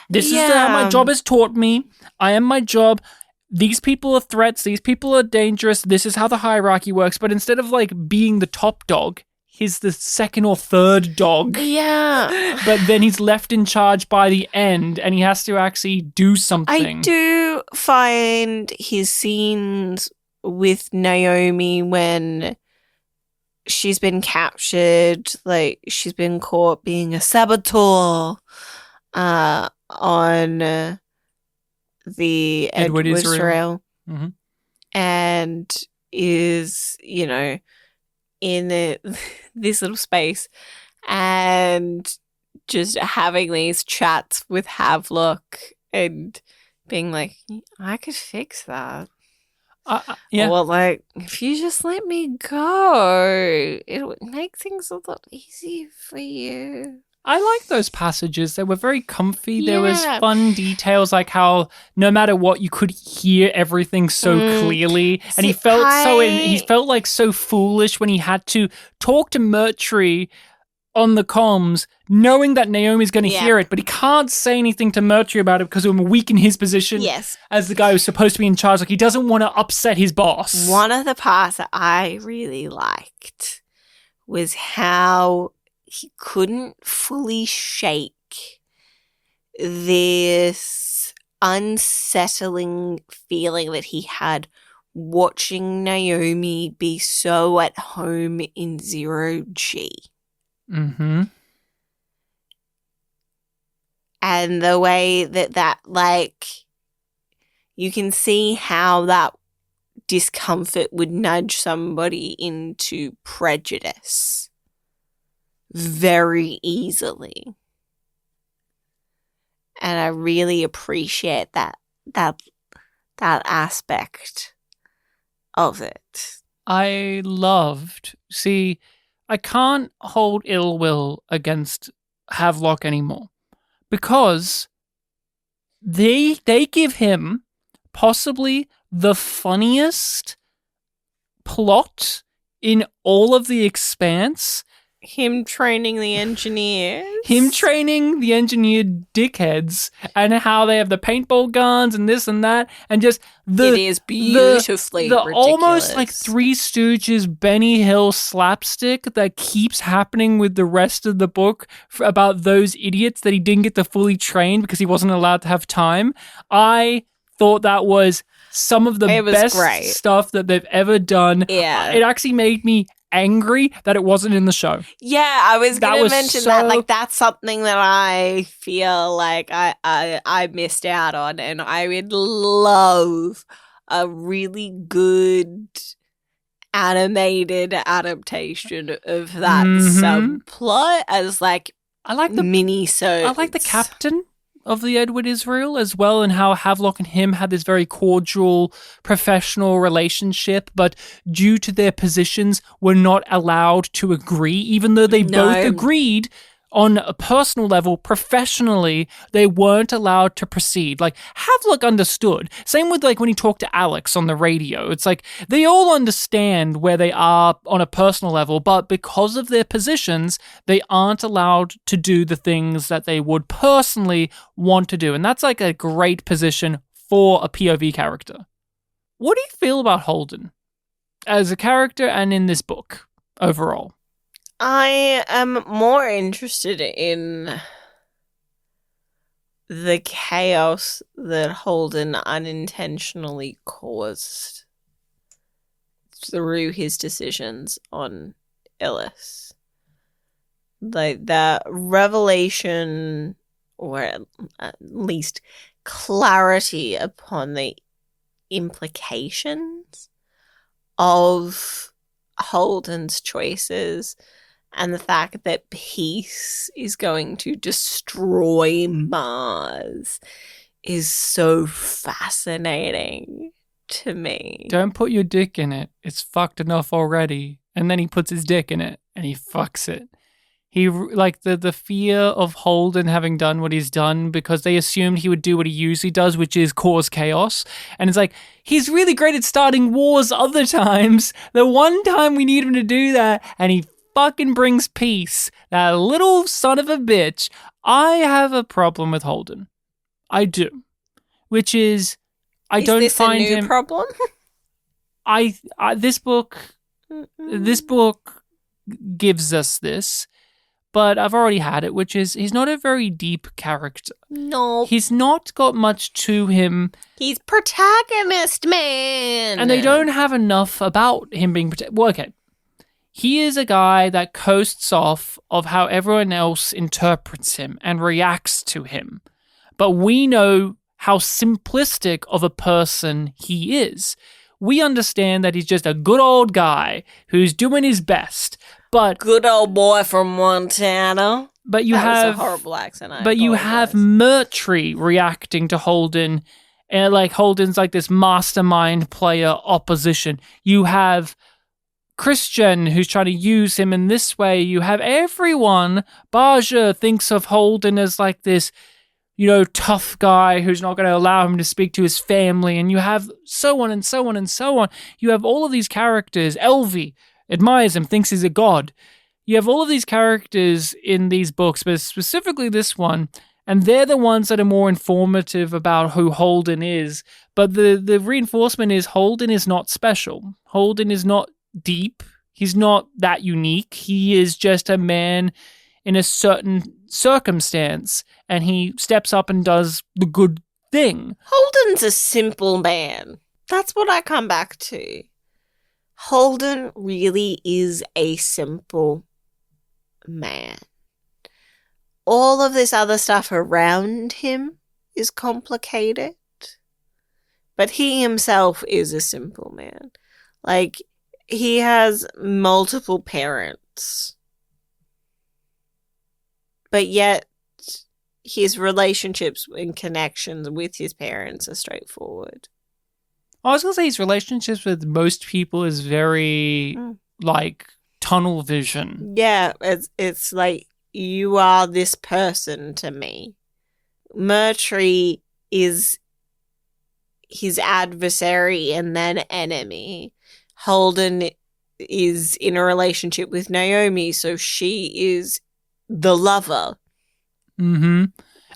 This is how my job has taught me. I am my job. These people are threats. These people are dangerous. This is how the hierarchy works. But instead of like being the top dog, he's the second or third dog. Yeah. But then he's left in charge by the end and he has to actually do something. I do find his scenes with Naomi when she's been captured, like she's been caught being a saboteur on the Edward Israel. Mm-hmm. And is, in this little space and just having these chats with Havelock and being like, I could fix that. Or like, if you just let me go, it would make things a lot easier for you. I like those passages. They were very comfy. Yeah. There was fun details, like how no matter what, you could hear everything so clearly. And he felt he felt like so foolish when he had to talk to Murtry on the comms, knowing that Naomi's going to hear it, but he can't say anything to Murtry about it because it would weaken his position as the guy who's supposed to be in charge. Like, he doesn't want to upset his boss. One of the parts that I really liked was how he couldn't fully shake this unsettling feeling that he had watching Naomi be so at home in 0G. Mm-hmm. And the way that like, you can see how that discomfort would nudge somebody into prejudice very easily. And I really appreciate that aspect of it. I can't hold ill will against Havelock anymore because they give him possibly the funniest plot in all of the Expanse. Him training the engineers. Him training the engineer dickheads and how they have the paintball guns and this and that. And just it is beautifully the ridiculous. Almost like Three Stooges Benny Hill slapstick that keeps happening with the rest of the book about those idiots that he didn't get to fully train because he wasn't allowed to have time. I thought that was some of the best stuff that they've ever done. Yeah. It actually made me angry that it wasn't in the show. Yeah, I was going to mention that. Like, that's something that I feel like I missed out on, and I would love a really good animated adaptation of that subplot as like I like the mini-sodes. I like the captain of the Edward Israel as well, and how Havelock and him had this very cordial professional relationship, but due to their positions were not allowed to agree, even though they both agreed on a personal level, professionally, they weren't allowed to proceed. Like, Havelock understood. Same with, like, when he talked to Alex on the radio. It's like, they all understand where they are on a personal level, but because of their positions, they aren't allowed to do the things that they would personally want to do. And that's, like, a great position for a POV character. What do you feel about Holden as a character and in this book overall? I am more interested in the chaos that Holden unintentionally caused through his decisions on Ellis. Like that revelation, or at least clarity upon the implications of Holden's choices, and the fact that peace is going to destroy Mars is so fascinating to me. Don't put your dick in it. It's fucked enough already. And then he puts his dick in it and he fucks it. He, like, the fear of Holden having done what he's done because they assumed he would do what he usually does, which is cause chaos. And it's like, he's really great at starting wars other times. The one time we need him to do that, and he fucking brings peace. That little son of a bitch. I have a problem with Holden. I do. Which is, I don't find him... Is this a new problem? This book gives us this, but I've already had it, which is he's not a very deep character. No. He's not got much to him. He's protagonist, man. And they don't have enough about him being... Well, okay. He is a guy that coasts off of how everyone else interprets him and reacts to him. But we know how simplistic of a person he is. We understand that he's just a good old guy who's doing his best. But good old boy from Montana. But you that have was a horrible accent. But you have Murtry reacting to Holden, and like Holden's like this mastermind player opposition. You have Christian, who's trying to use him in this way. You have everyone. Baja thinks of Holden as like this, tough guy who's not going to allow him to speak to his family. And you have so on and so on and so on. You have all of these characters. Elvie admires him, thinks he's a god. You have all of these characters in these books, but specifically this one, and they're the ones that are more informative about who Holden is. But the reinforcement is Holden is not special. Holden is not deep. He's not that unique. He is just a man in a certain circumstance, and he steps up and does the good thing. Holden's a simple man. That's what I come back to. Holden really is a simple man. All of this other stuff around him is complicated, but he himself is a simple man. Like, he has multiple parents, but yet his relationships and connections with his parents are straightforward. I was going to say his relationships with most people is very, like, tunnel vision. Yeah, it's like, you are this person to me. Murtry is his adversary and then enemy. Holden is in a relationship with Naomi, so she is the lover. Mm-hmm.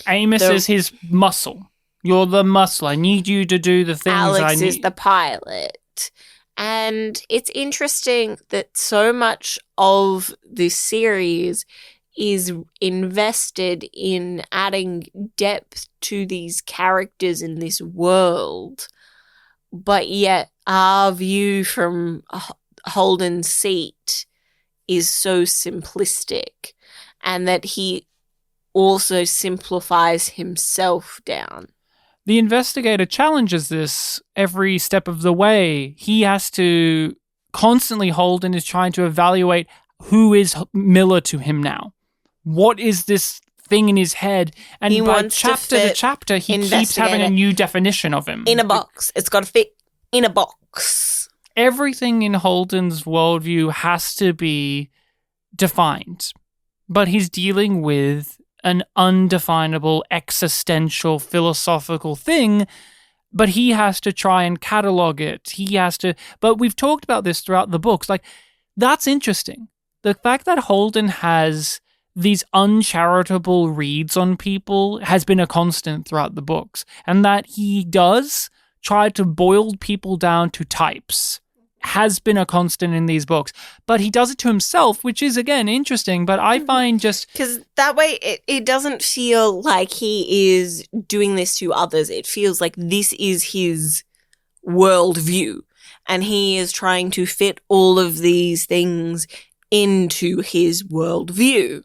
Amos is his muscle. You're the muscle. I need you to do the things Alex is the pilot. And it's interesting that so much of this series is invested in adding depth to these characters in this world, but yet our view from Holden's seat is so simplistic, and that he also simplifies himself down. The investigator challenges this every step of the way. He has to constantly, Holden is trying to evaluate who is Miller to him now. What is this thing in his head? And he by chapter to chapter, he keeps having a new definition of him. In a box. It's got to fit in a box. Everything in Holden's worldview has to be defined. but he's dealing with an undefinable existential philosophical thing, but he has to try and catalog it. But we've talked about this throughout the books. Like, that's interesting. The fact that Holden has these uncharitable reads on people has been a constant throughout the books, and that he does try to boil people down to types has been a constant in these books, but he does it to himself, which is, again, interesting. But I find just because that way it doesn't feel like he is doing this to others. It feels like this is his worldview, and he is trying to fit all of these things into his worldview.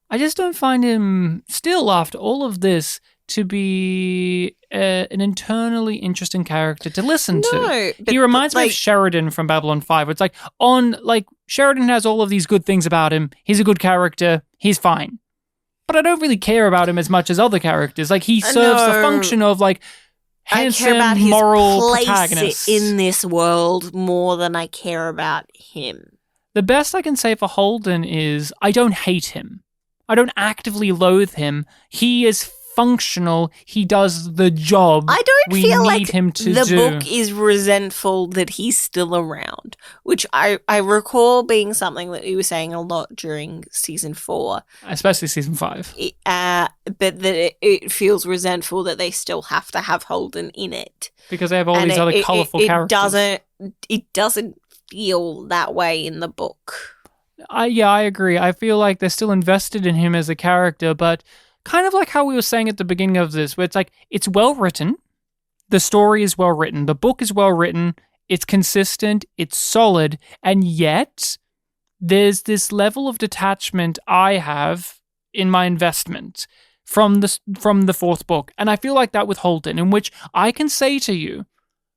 I just don't find him, still after all of this, to be an internally interesting character to listen to. He reminds me of Sheridan from Babylon 5. It's Sheridan has all of these good things about him. He's a good character. He's fine. But I don't really care about him as much as other characters. Like, he serves the function of, like, handsome, I care about his moral place protagonist in this world more than I care about him. The best I can say for Holden is I don't hate him. I don't actively loathe him. He is functional. He does the job. I don't feel like him to the do. book is resentful that he's still around, which I recall being something that he was saying a lot during season 4. Especially season 5. But that it feels resentful that they still have to have Holden in it. Because they have all these other colourful characters. It doesn't feel that way in the book. I agree. I feel like they're still invested in him as a character, but kind of like how we were saying at the beginning of this, where it's like, it's well written, the story is well written, the book is well written, it's consistent, it's solid, and yet there's this level of detachment I have in my investment from the fourth book, and I feel like that with Holden, in which I can say to you,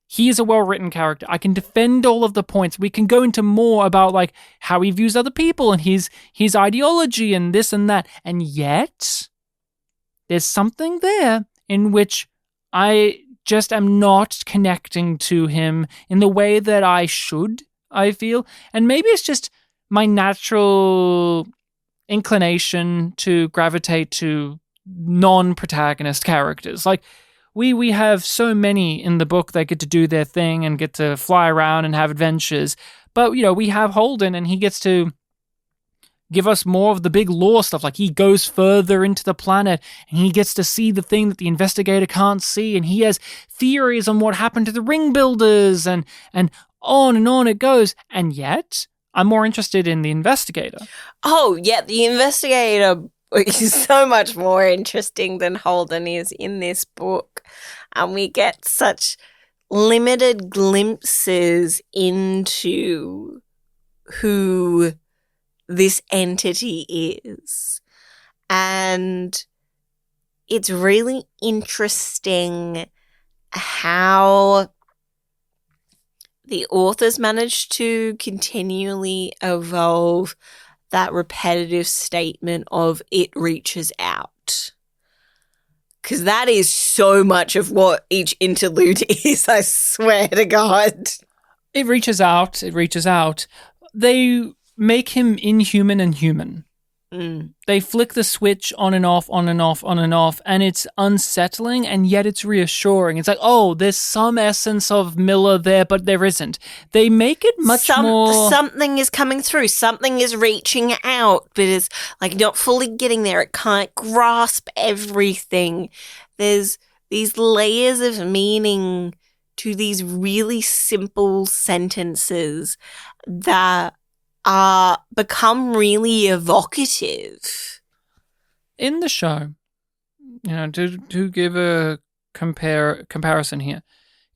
he is a well-written character. I can defend all of the points. We can go into more about like how he views other people and his ideology and this and that. And yet, there's something there in which I just am not connecting to him in the way that I should, I feel. And maybe it's just my natural inclination to gravitate to non-protagonist characters. Like, we have so many in the book that get to do their thing and get to fly around and have adventures. But, we have Holden, and he gets to give us more of the big lore stuff. Like, he goes further into the planet, and he gets to see the thing that the investigator can't see, and he has theories on what happened to the ring builders, and on it goes. And yet, I'm more interested in the investigator. Oh, yeah, the investigator is so much more interesting than Holden is in this book. And we get such limited glimpses into who this entity is. And it's really interesting how the authors managed to continually evolve that repetitive statement of it reaches out. Because that is so much of what each interlude is, I swear to God. It reaches out. They make him inhuman and human. They flick the switch on and off, and it's unsettling, and yet it's reassuring. It's like, oh, there's some essence of Miller there, but there isn't. They make it much more... Something is coming through. Something is reaching out, but it's like not fully getting there. It can't grasp everything. There's these layers of meaning to these really simple sentences that become really evocative. In the show, to give a comparison here,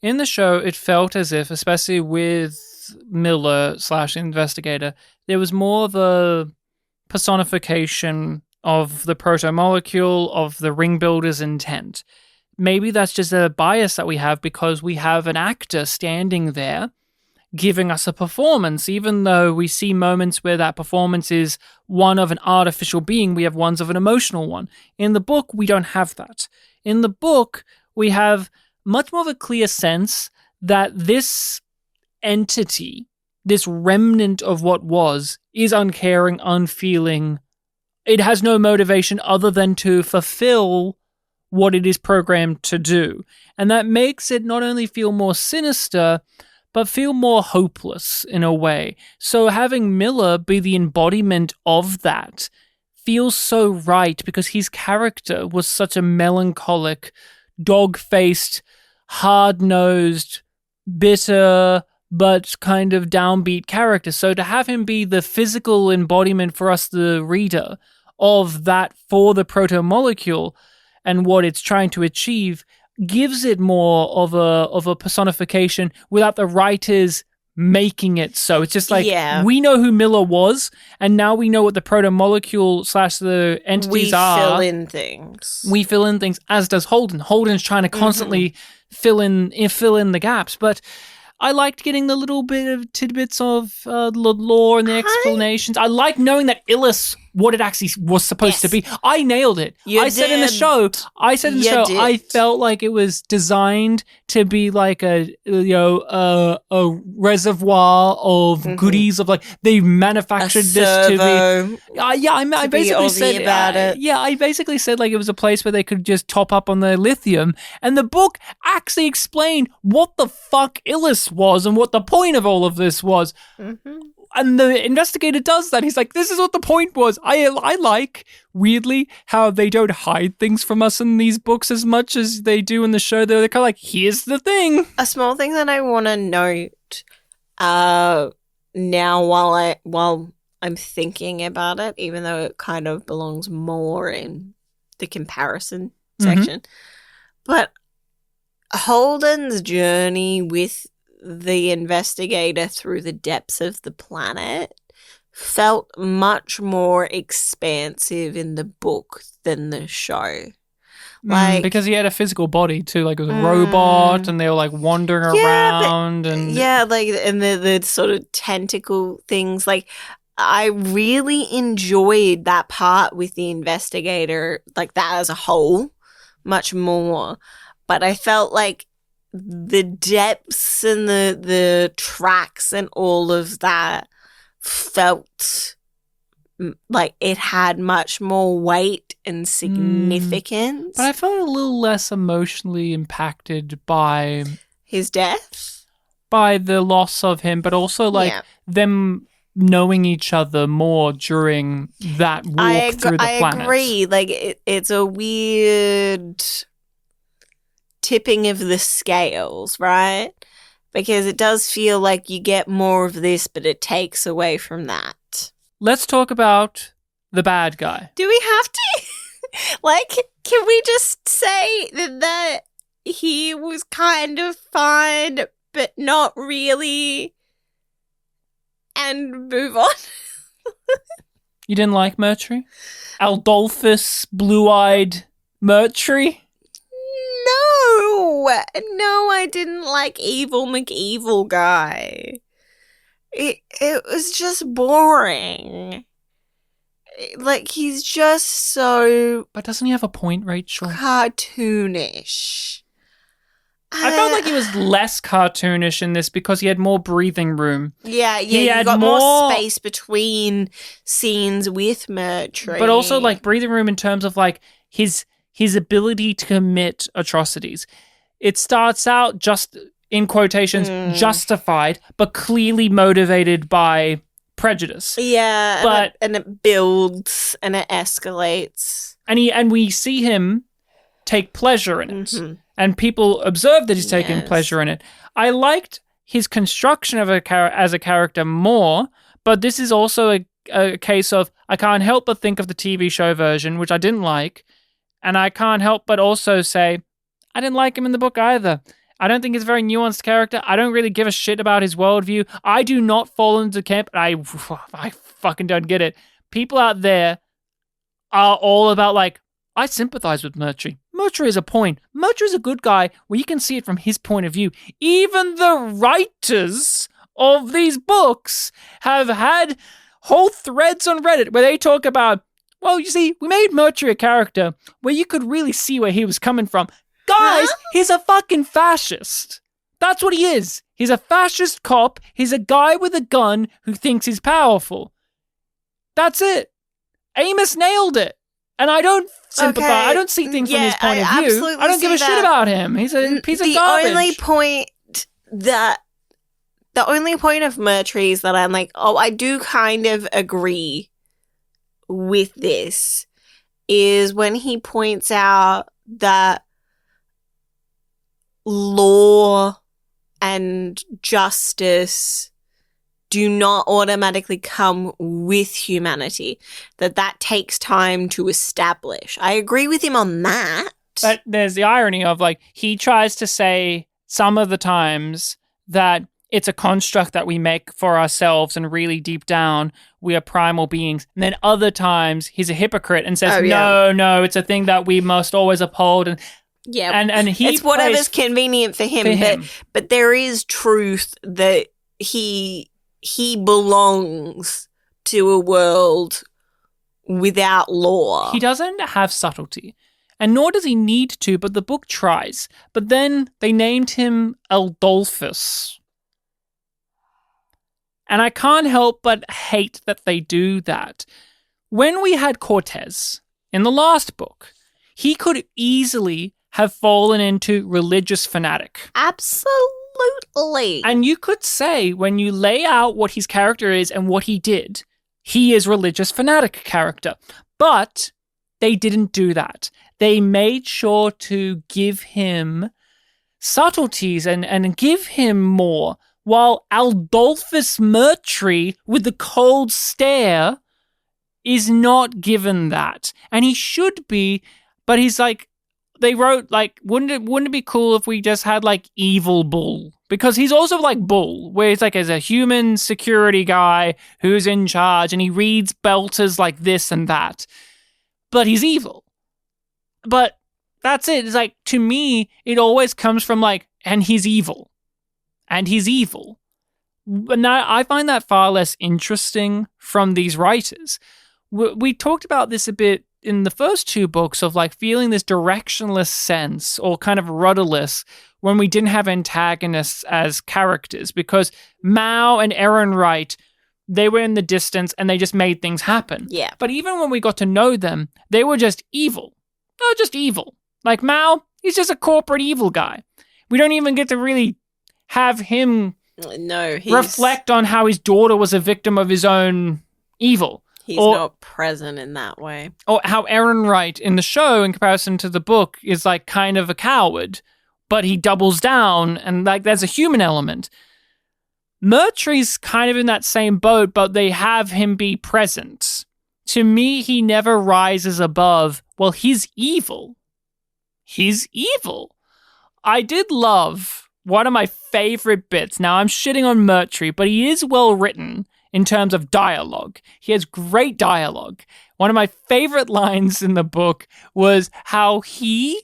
in the show, it felt as if, especially with Miller / investigator, there was more of a personification of the proto-molecule, of the ring builder's intent. Maybe that's just a bias that we have because we have an actor standing there giving us a performance. Even though we see moments where that performance is one of an artificial being, we have ones of an emotional one. In the book, we don't have that. In the book, we have much more of a clear sense that this entity, this remnant of what was, is uncaring, unfeeling, it has no motivation other than to fulfill what it is programmed to do. And that makes it not only feel more sinister, but feel more hopeless in a way. So having Miller be the embodiment of that feels so right, because his character was such a melancholic, dog-faced, hard-nosed, bitter, but kind of downbeat character. So to have him be the physical embodiment for us, the reader, of that for the proto-molecule and what it's trying to achieve gives it more of a personification without the writers making it so. It's just like, we know who Miller was, and now we know what the proto-molecule / the entities are. We fill in things. We fill in things, as does Holden. Holden's trying to constantly fill in the gaps, but I liked getting the little bit of tidbits of the lore and the explanations. I like knowing that Illis, what it actually was supposed to be. I nailed it. I said in the show, I felt like it was designed to be like a reservoir of goodies, of like, they manufactured this to be. I basically said about it. Yeah, I basically said like it was a place where they could just top up on their lithium, and the book actually explained what the fuck Illis was and what the point of all of this was. And the investigator does that. He's like, this is what the point was. I like, weirdly, how they don't hide things from us in these books as much as they do in the show. They're kind of like, here's the thing. A small thing that I want to note now while I'm thinking about it, even though it kind of belongs more in the comparison section. But Holden's journey with the investigator through the depths of the planet felt much more expansive in the book than the show. Like, because he had a physical body too, like it was a robot, and they were like wandering around, and the sort of tentacle things. Like, I really enjoyed that part with the investigator, like that as a whole, much more. But I felt like the depths and the tracks and all of that felt like it had much more weight and significance. But I felt a little less emotionally impacted by his death, by the loss of him, but also like them knowing each other more during that walk through the planet. I agree. Like it's a weird tipping of the scales, right? Because it does feel like you get more of this, but it takes away from that. Let's talk about the bad guy. Do we have to? Like, can we just say that he was kind of fine, but not really, and move on? You didn't like Mercury? Aldolphus, blue-eyed Mercury? No, I didn't like Evil McEvil guy. It was just boring. Like, he's just so... But doesn't he have a point, Rachel? Cartoonish. I felt like he was less cartoonish in this because he had more breathing room. Yeah, you got more space between scenes with Mercury. But also, like, breathing room in terms of, like, his ability to commit atrocities. It starts out just, in quotations, justified, but clearly motivated by prejudice. Yeah, but and it builds and it escalates. And we see him take pleasure in it. And people observe that he's taking pleasure in it. I liked his construction of as a character more, but this is also a case of I can't help but think of the TV show version, which I didn't like. And I can't help but also say, I didn't like him in the book either. I don't think he's a very nuanced character. I don't really give a shit about his worldview. I do not fall into camp. I fucking don't get it. People out there are all about like, I sympathize with Mercury. Mercury is a point. Mercury is a good guy where you can see it from his point of view. Even the writers of these books have had whole threads on Reddit where they talk about, well, you see, we made Mercury a character where you could really see where he was coming from. Guys, he's a fucking fascist. That's what he is. He's a fascist cop. He's a guy with a gun who thinks he's powerful. That's it. Amos nailed it. And I don't sympathize. Okay. I don't see things from his point of view. absolutely I don't give a see shit that. about him. He's a piece of garbage. The only point of Murtry's that I'm like, oh, I do kind of agree with this is when he points out that law and justice do not automatically come with humanity, that takes time to establish. I agree with him on that. But there's the irony of, like, he tries to say some of the times that it's a construct that we make for ourselves and really deep down we are primal beings. And then other times he's a hypocrite and says, no, it's a thing that we must always uphold. And it's whatever's convenient for him. But there is truth that he belongs to a world without law. He doesn't have subtlety, and nor does he need to, but the book tries. But then they named him Adolphus. And I can't help but hate that they do that. When we had Cortez in the last book, he could easily have fallen into religious fanatic. Absolutely. And you could say, when you lay out what his character is and what he did, he is religious fanatic character. But they didn't do that. They made sure to give him subtleties and give him more, while Adolphus Murtry, with the cold stare, is not given that. And he should be, but he's like, they wrote, like, wouldn't it be cool if we just had, like, Evil Bull? Because he's also like Bull, where it's like as a human security guy who's in charge and he reads belters like this and that. But he's evil. But that's it. It's like, to me, it always comes from like, and he's evil. And he's evil. But now I find that far less interesting from these writers. We talked about this a bit in the first two books of like feeling this directionless sense or kind of rudderless when we didn't have antagonists as characters, because Mao and Aaron Wright, they were in the distance and they just made things happen. Yeah. But even when we got to know them, they were just evil. They were just evil. Like Mao, he's just a corporate evil guy. We don't even get to really have him reflect on how his daughter was a victim of his own evil. He's not present in that way. Or how Aaron Wright in the show, in comparison to the book, is like kind of a coward, but he doubles down and like there's a human element. Murtry's kind of in that same boat, but they have him be present. To me, he never rises above, well, he's evil. He's evil. I did love one of my favorite bits. Now, I'm shitting on Murtry, but he is well written in terms of dialogue. He has great dialogue. One of my favorite lines in the book was how he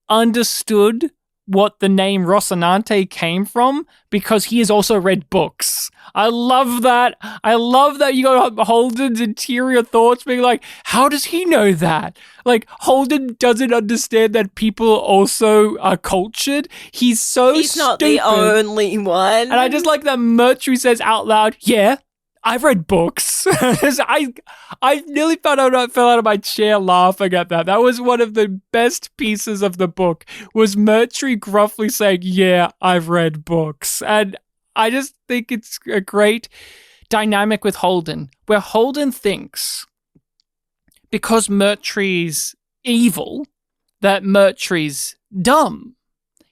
understood what the name Rocinante came from because he has also read books. I love that. I love that you got Holden's interior thoughts being like, how does he know that? Like, Holden doesn't understand that people also are cultured. He's not the only one. And I just like that Murtry says out loud, yeah, I've read books. I nearly fell out of my chair laughing at that. That was one of the best pieces of the book, was Murtry gruffly saying, yeah, I've read books. And I just think it's a great dynamic with Holden, where Holden thinks because Murtry's evil, that Murtry's dumb.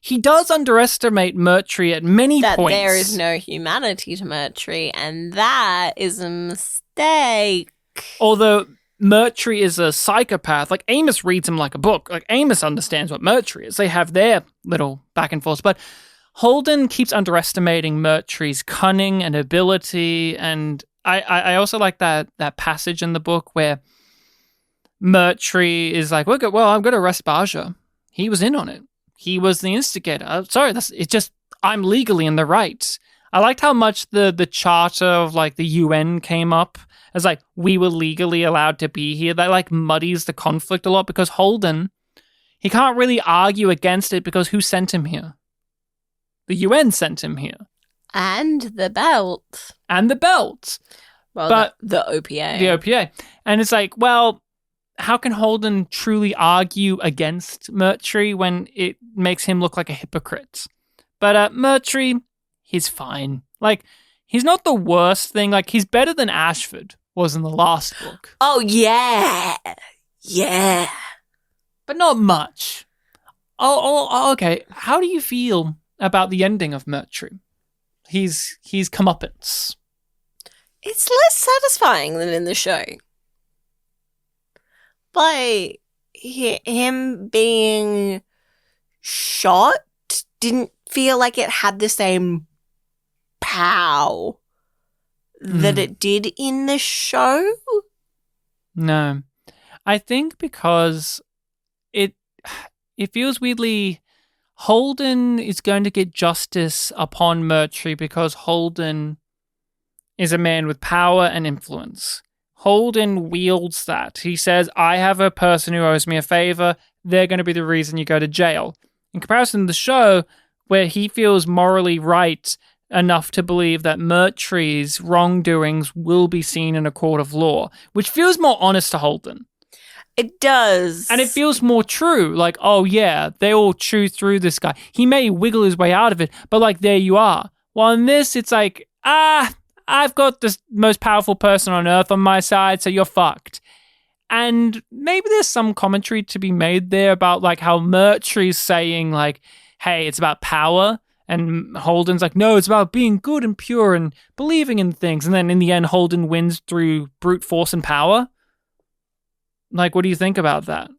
He does underestimate Murtry at many points. That there is no humanity to Murtry, and that is a mistake. Although Murtry is a psychopath, like Amos reads him like a book. Like Amos understands what Murtry is. They have their little back and forth. But Holden keeps underestimating Murtry's cunning and ability. And I also like that passage in the book where Murtry is like, well, I'm going to arrest Baja. He was in on it. He was the instigator. I'm legally in the right. I liked how much the charter of like the UN came up as like, we were legally allowed to be here. That like muddies the conflict a lot because Holden, he can't really argue against it because who sent him here? The UN sent him here. And the belt. Well, but the OPA. The OPA. And it's like, well, how can Holden truly argue against Murtry when it makes him look like a hypocrite? But Murtry, he's fine. Like, he's not the worst thing. Like, he's better than Ashford was in the last book. Oh, yeah. Yeah. But not much. Oh, okay. How do you feel about the ending of Murtry? He's comeuppance. It's less satisfying than in the show. But him being shot didn't feel like it had the same pow that it did in the show. No. I think because it feels weirdly Holden is going to get justice upon Murtry because Holden is a man with power and influence. Holden wields that. He says, I have a person who owes me a favor. They're going to be the reason you go to jail. In comparison to the show, where he feels morally right enough to believe that Murtry's wrongdoings will be seen in a court of law, which feels more honest to Holden. It does. And it feels more true. Like, oh yeah, they all chew through this guy. He may wiggle his way out of it, but like, there you are. While in this, it's like, I've got the most powerful person on earth on my side, so you're fucked. And maybe there's some commentary to be made there about like how Murtry's saying like, hey, it's about power. And Holden's like, no, it's about being good and pure and believing in things. And then in the end, Holden wins through brute force and power. Like, what do you think about that?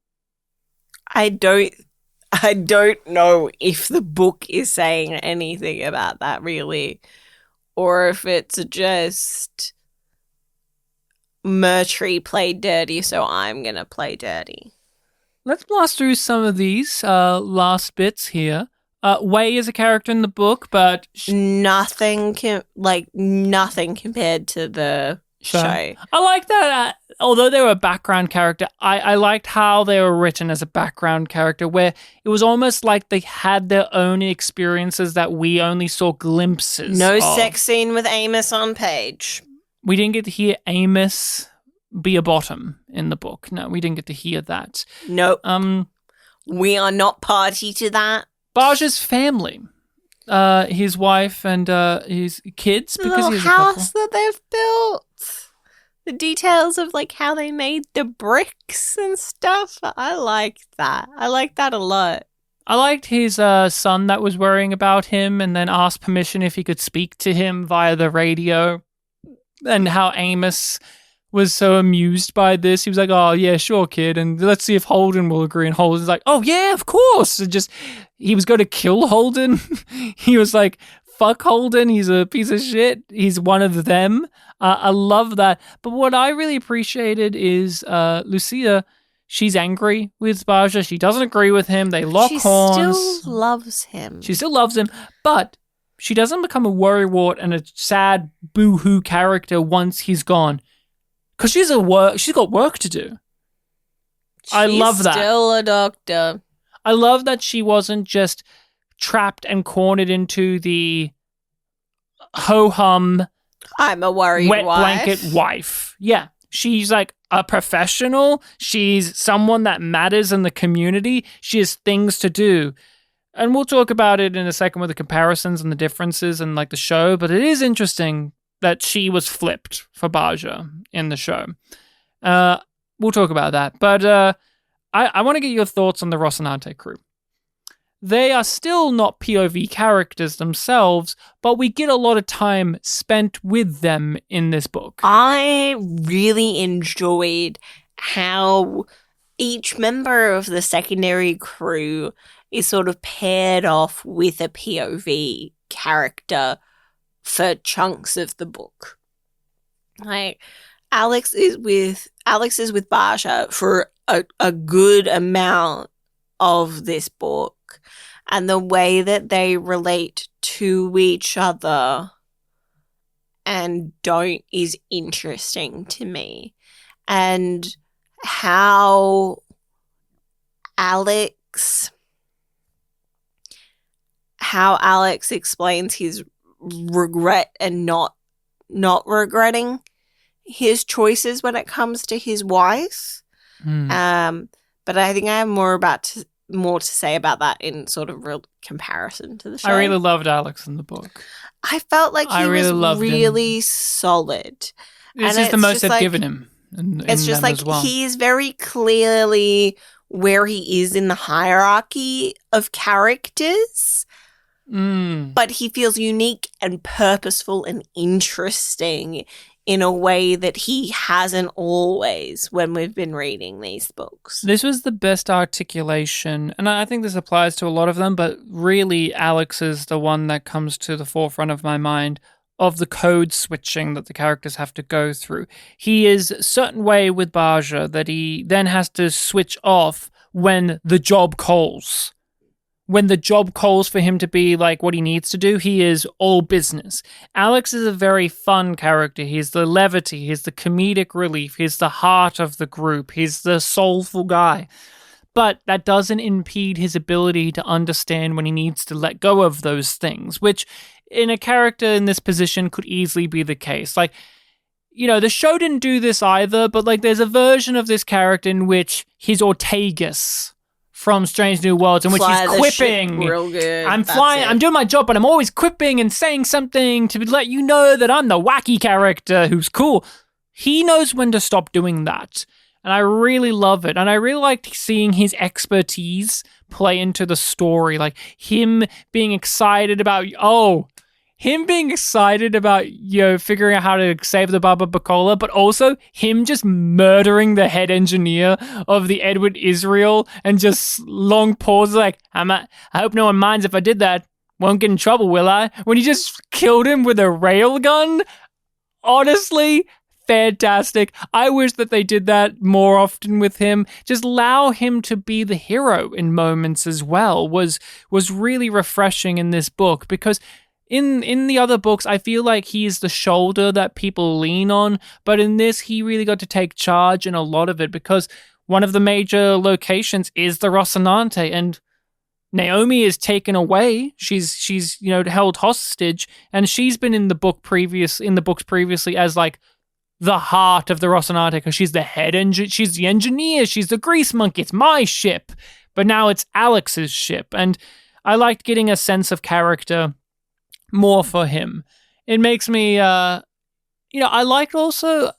I don't know if the book is saying anything about that really. Or if it's just Murtry played dirty, so I'm going to play dirty. Let's blast through some of these last bits here. Wei is a character in the book, but... Nothing compared to the show. I like that, although they were a background character, I liked how they were written as a background character, where it was almost like they had their own experiences that we only saw glimpses No of. sex scene with Amos on page. We didn't get to hear Amos be a bottom in the book. No, we didn't get to hear that. Nope. We are not party to that. Baja's family. His wife and his kids, The because little he's a couple. house that they've built. The details of like how they made the bricks and stuff. I like that. I like that a lot. I liked his son that was worrying about him and then asked permission if he could speak to him via the radio. And how Amos was so amused by this. He was like, oh, yeah, sure, kid. And let's see if Holden will agree. And Holden's like, oh, yeah, of course. And just, he was going to kill Holden. He was like, fuck Holden. He's a piece of shit. He's one of them. I love that. But what I really appreciated is Lucia, she's angry with Baja. She doesn't agree with him. They lock horns. She still loves him. She still loves him. But she doesn't become a worrywart and a sad boo-hoo character once he's gone. Because she's got work to do. I love that. She's still a doctor. I love that she wasn't just trapped and cornered into the ho-hum I'm a worried wet wife. blanket wife. Yeah. She's like a professional. She's someone that matters in the community. She has things to do. And we'll talk about it in a second with the comparisons and the differences and like the show. But it is interesting that she was flipped for Baja in the show. We'll talk about that. But I want to get your thoughts on the Rocinante crew. They are still not POV characters themselves, but we get a lot of time spent with them in this book. I really enjoyed how each member of the secondary crew is sort of paired off with a POV character for chunks of the book. Like Alex is with Baja for a good amount of this book. And the way that they relate to each other and don't is interesting to me. And how Alex explains his regret and not regretting his choices when it comes to his wife. But I think I have more to say about that in sort of real comparison to the show. I really loved Alex in the book. I felt like he was really solid. This is the most they've given him. It's just like he is very clearly where he is in the hierarchy of characters. But he feels unique and purposeful and interesting in a way that he hasn't always when we've been reading these books. This was the best articulation, and I think this applies to a lot of them, but really Alex is the one that comes to the forefront of my mind of the code switching that the characters have to go through. He is a certain way with Baja that he then has to switch off when the job calls. When the job calls for him to be like what he needs to do, he is all business. Alex is a very fun character. He's the levity. He's the comedic relief. He's the heart of the group. He's the soulful guy. But that doesn't impede his ability to understand when he needs to let go of those things, which in a character in this position could easily be the case. Like, you know, the show didn't do this either, but like there's a version of this character in which he's Ortegas from Strange New Worlds, in which he's quipping. Real good. I'm flying. I'm doing my job, but I'm always quipping and saying something to let you know that I'm the wacky character who's cool. He knows when to stop doing that, and I really love it. And I really liked seeing his expertise play into the story, like him being excited about figuring out how to save the Baba Bacola, but also him just murdering the head engineer of the Edward Israel and just long pauses like, I hope no one minds if I did that. Won't get in trouble, will I? When he just killed him with a railgun. Honestly, fantastic. I wish that they did that more often with him. Just allow him to be the hero in moments as well was really refreshing in this book, because in the other books, I feel like he's the shoulder that people lean on, but in this, he really got to take charge in a lot of it, because one of the major locations is the Rocinante, and Naomi is taken away. She's held hostage, and she's been in the books previously as like the heart of the Rocinante, because she's the head engine, she's the engineer, she's the grease monkey. It's my ship, but now it's Alex's ship, and I liked getting a sense of character more for him. It makes me, I liked also,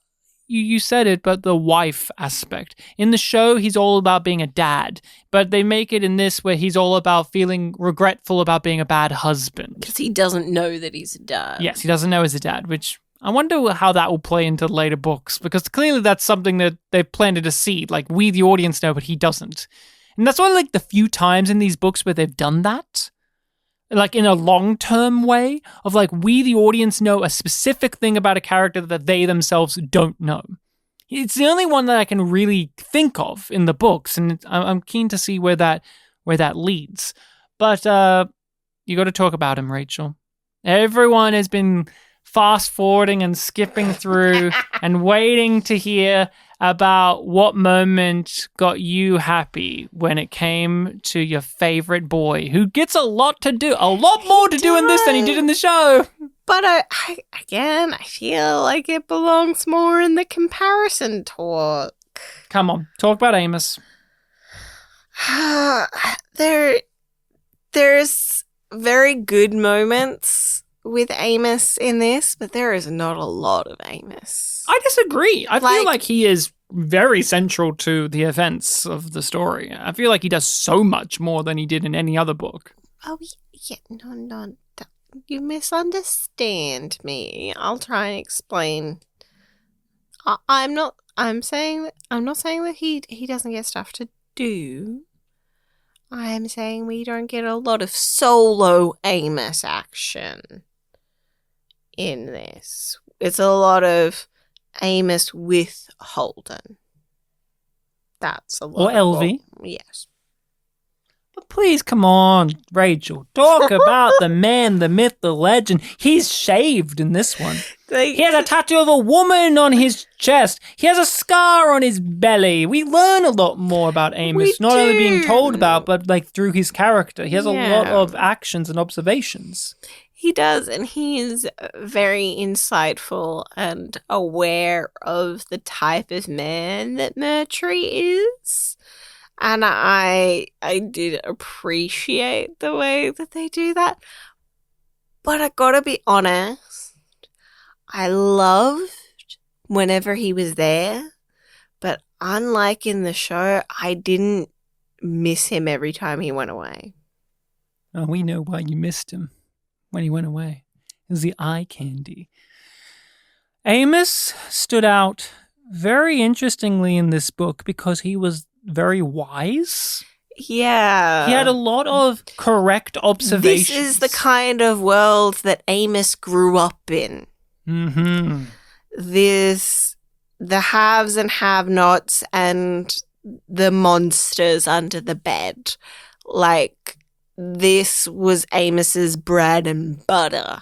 you said it, but the wife aspect. In the show, he's all about being a dad, but they make it in this where he's all about feeling regretful about being a bad husband. Because he doesn't know that he's a dad. Yes, he doesn't know he's a dad, which I wonder how that will play into later books, because clearly that's something that they've planted a seed. Like, we, the audience, know, but he doesn't. And that's why I like the few times in these books where they've done that, like in a long-term way of like, we, the audience, know a specific thing about a character that they themselves don't know. It's the only one that I can really think of in the books, and I'm keen to see where that leads. But you got to talk about him, Rachel. Everyone has been fast-forwarding and skipping through and waiting to hear about what moment got you happy when it came to your favorite boy, who gets a lot more to do in this than he did in the show. But I feel like it belongs more in the comparison talk. Come on, talk about Amos. There's very good moments with Amos in this, but there is not a lot of Amos. I disagree. I feel like he is very central to the events of the story. I feel like he does so much more than he did in any other book. Oh, yeah, no, you misunderstand me. I'll try and explain. I'm not saying that he doesn't get stuff to do. I'm saying we don't get a lot of solo Amos action in this. It's a lot of Amos with Holden. That's a lot. Or LV. Yes. But please, come on, Rachel. Talk about the man, the myth, the legend. He's shaved in this one. He has a tattoo of a woman on his chest. He has a scar on his belly. We learn a lot more about Amos, not only being told about, but like through his character. He has a lot of actions and observations. He does, and he is very insightful and aware of the type of man that Mercury is. And I did appreciate the way that they do that. But I gotta be honest, I loved whenever he was there, but unlike in the show, I didn't miss him every time he went away. Oh, we know why you missed him when he went away. It was the eye candy. Amos stood out very interestingly in this book because he was very wise. Yeah. He had a lot of correct observations. This is the kind of world that Amos grew up in. Mm-hmm. The haves and have-nots and the monsters under the bed. Like, this was Amos's bread and butter.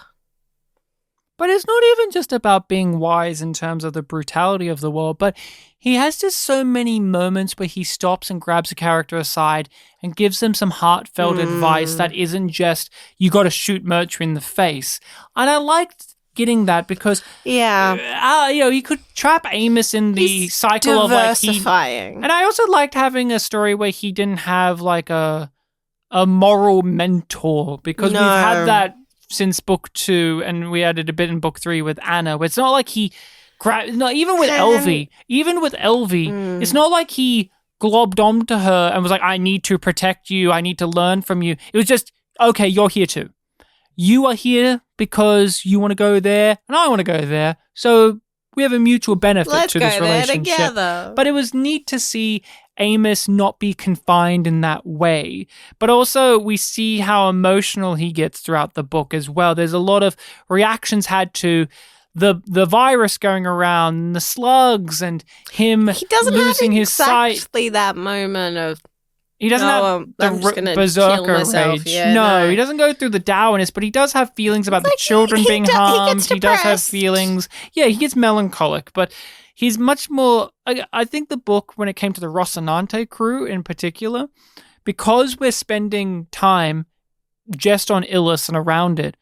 But it's not even just about being wise in terms of the brutality of the world, but he has just so many moments where he stops and grabs a character aside and gives them some heartfelt advice that isn't just, you got to shoot Mercury in the face. And I liked getting that because, he could trap Amos in the cycle of like diversifying. And I also liked having a story where he didn't have like a moral mentor, because we've had that since book 2, and we added a bit in book 3 with Anna, where it's not like he even with Elvie, it's not like he globbed onto her and was like, I need to protect you, I need to learn from you. It was just, okay, you're here too. You are here because you want to go there, and I want to go there. So we have a mutual benefit to this relationship. Let's go there together. But it was neat to see Amos not be confined in that way. But also we see how emotional he gets throughout the book as well. There's a lot of reactions had to the virus going around, and the slugs, and him losing his sight. He doesn't have exactly that moment of, he doesn't have the berserker rage. Yeah, he doesn't go through the dourness, but he does have feelings about the children being harmed. He does have feelings. Yeah, he gets melancholic, but he's much more... I think the book, when it came to the Rocinante crew in particular, because we're spending time just on Ilus and around it,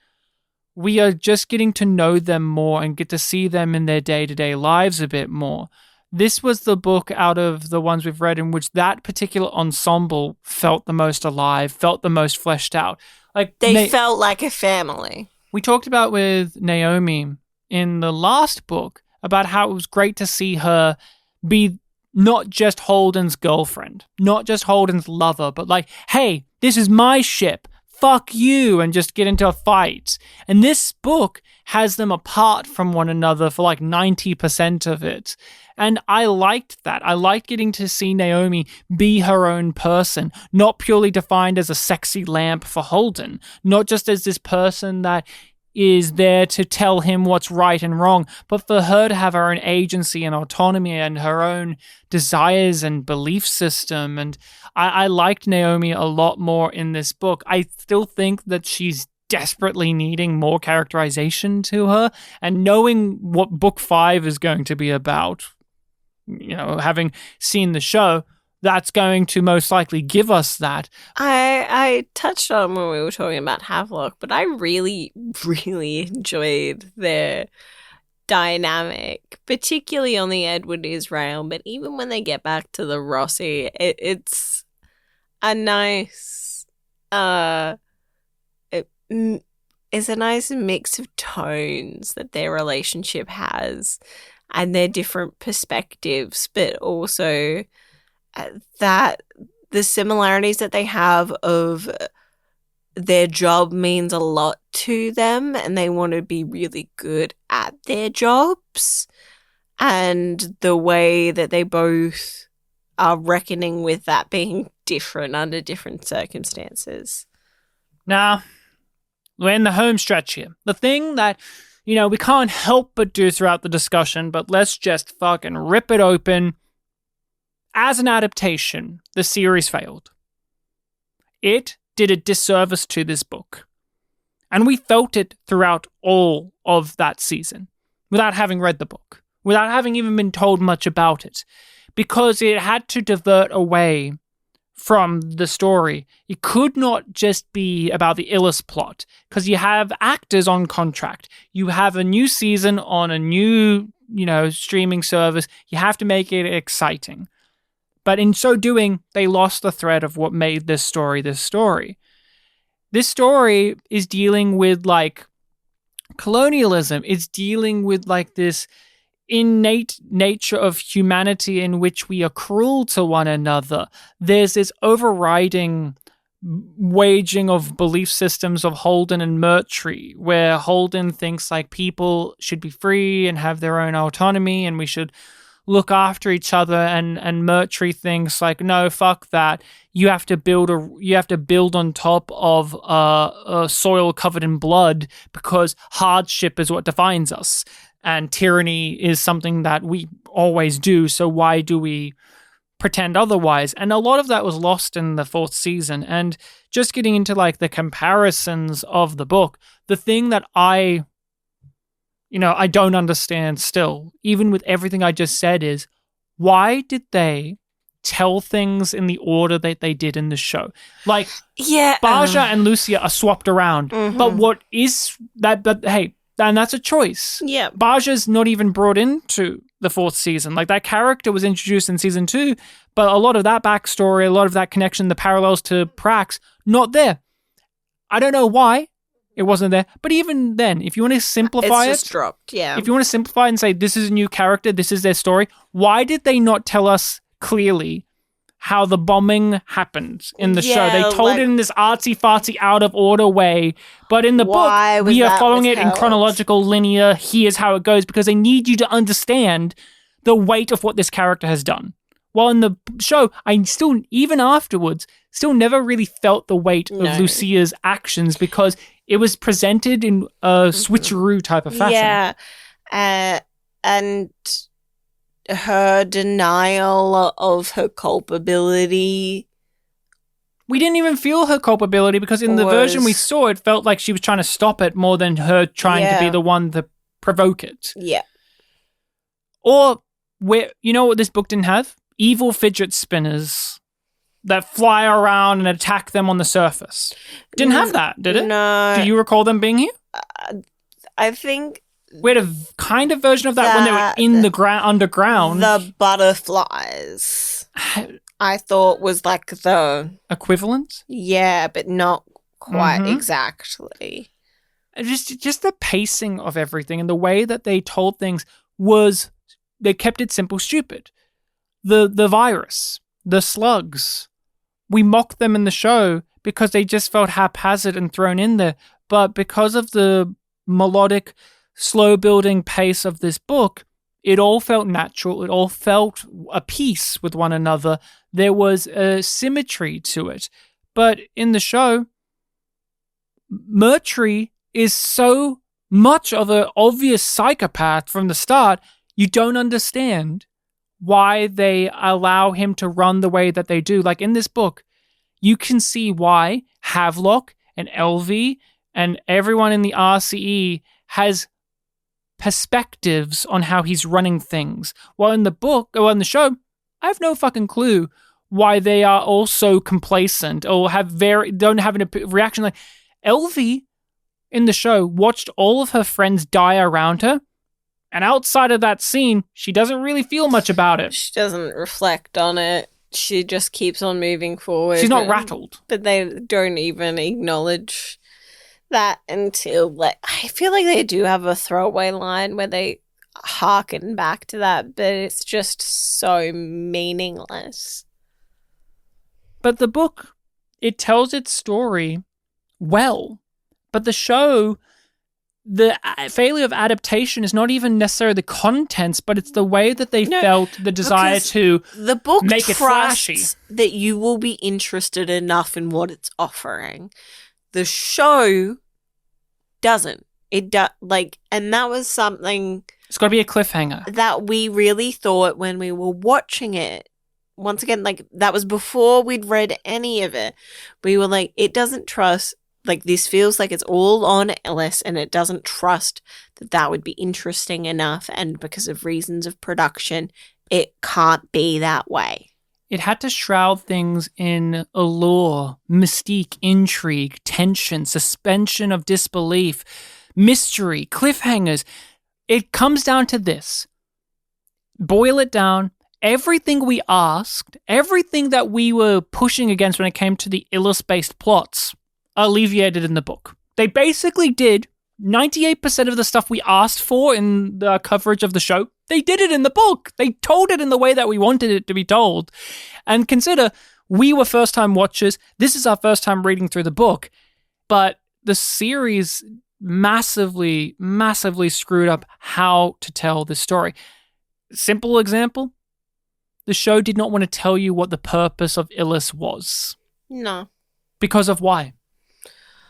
we are just getting to know them more and get to see them in their day-to-day lives a bit more. This was the book out of the ones we've read in which that particular ensemble felt the most alive, felt the most fleshed out. Like they felt like a family. We talked about with Naomi in the last book about how it was great to see her be not just Holden's girlfriend, not just Holden's lover, but like, hey, this is my ship. Fuck you, and just get into a fight. And this book has them apart from one another for like 90% of it. And I liked that. I liked getting to see Naomi be her own person, not purely defined as a sexy lamp for Holden, not just as this person that is there to tell him what's right and wrong, but for her to have her own agency and autonomy and her own desires and belief system. And I liked Naomi a lot more in this book. I still think that she's desperately needing more characterization to her, and knowing what book 5 is going to be about, having seen the show, that's going to most likely give us that. I touched on when we were talking about Havelock, but I really, really enjoyed their dynamic, particularly on the Edward Israel. But even when they get back to the Rossi, it's a nice, it's a nice mix of tones that their relationship has, and their different perspectives, but also that the similarities that they have of their job means a lot to them, and they want to be really good at their jobs, and the way that they both are reckoning with that being different under different circumstances. Now, we're in the home stretch here. The thing that, we can't help but do throughout the discussion, but let's just fucking rip it open. As an adaptation, the series failed. It did a disservice to this book. And we felt it throughout all of that season, without having read the book, without having even been told much about it, because it had to divert away from the story. It could not just be about the illest plot, because you have actors on contract. You have a new season on a new, streaming service. You have to make it exciting. But in so doing, they lost the thread of what made this story this story. This story is dealing with, like, colonialism. It's dealing with, like, this innate nature of humanity in which we are cruel to one another. There's this overriding waging of belief systems of Holden and Murtry, where Holden thinks, like, people should be free and have their own autonomy and we should look after each other, and Murtry thinks, like, no, fuck that. You have to build on top of a soil covered in blood, because hardship is what defines us. And tyranny is something that we always do, so why do we pretend otherwise? And a lot of that was lost in the 4th season. And just getting into, like, the comparisons of the book, the thing that I don't understand still, even with everything I just said, is why did they tell things in the order that they did in the show? Like, Baja and Lucia are swapped around, but what is that? But hey, and that's a choice. Yeah. Baja's not even brought into the 4th season. Like, that character was introduced in season 2, but a lot of that backstory, a lot of that connection, the parallels to Prax, not there. I don't know why it wasn't there. But even then, if you want to simplify it's just dropped, yeah. If you want to simplify and say, this is a new character, this is their story, why did they not tell us clearly how the bombing happened in the show? They told it in this artsy-fartsy, out-of-order way, but in the book, we are following it in chronological, linear, here's how it goes, because they need you to understand the weight of what this character has done. While in the show, I still, even afterwards, still never really felt the weight of Lucia's actions, because it was presented in a switcheroo type of fashion. Yeah. And her denial of her culpability. We didn't even feel her culpability, because in the version we saw, it felt like she was trying to stop it more than her trying to be the one to provoke it. Yeah. Or, you know what this book didn't have? Evil fidget spinners that fly around and attack them on the surface. Didn't have that, did it? No. Do you recall them being here? I think we had a kind of version of that when they were in the underground. The butterflies, I thought, was like the equivalent. Yeah, but not quite exactly. Just the pacing of everything and the way that they told things was, they kept it simple, stupid. The virus, the slugs, we mocked them in the show because they just felt haphazard and thrown in there. But because of the melodic, slow-building pace of this book, it all felt natural. It all felt a piece with one another. There was a symmetry to it. But in the show, Murtry is so much of an obvious psychopath from the start, you don't understand why they allow him to run the way that they do. Like in this book, you can see why Havelock and LV and everyone in the RCE has perspectives on how he's running things. While in the book, or in the show, I have no fucking clue why they are all so complacent or don't have a reaction. Like LV in the show watched all of her friends die around her, and outside of that scene, she doesn't really feel much about it. She doesn't reflect on it. She just keeps on moving forward. She's not rattled. But they don't even acknowledge that until, like, I feel like they do have a throwaway line where they harken back to that, but it's just so meaningless. But the book, it tells its story well. But the show, the failure of adaptation is not even necessarily the contents, but it's the way that they felt the desire to the book make it flashy. That you will be interested enough in what it's offering. The show doesn't. It and that was something. It's got to be a cliffhanger that we really thought when we were watching it. Once again, like that was before we'd read any of it. We were like, it doesn't trust. Like, this feels like it's all on Ellis, and it doesn't trust that would be interesting enough, and because of reasons of production, it can't be that way. It had to shroud things in allure, mystique, intrigue, tension, suspension of disbelief, mystery, cliffhangers. It comes down to this. Boil it down. Everything we asked, everything that we were pushing against when it came to the Illis-based plots, alleviated in the book. They basically did 98% of the stuff we asked for in the coverage of the show. They did it in the book. They told it in the way that we wanted it to be told. And consider, we were first-time watchers. This is our first time reading through the book. But the series massively, massively screwed up how to tell the story. Simple example, the show did not want to tell you what the purpose of Illis was. No. Because of why?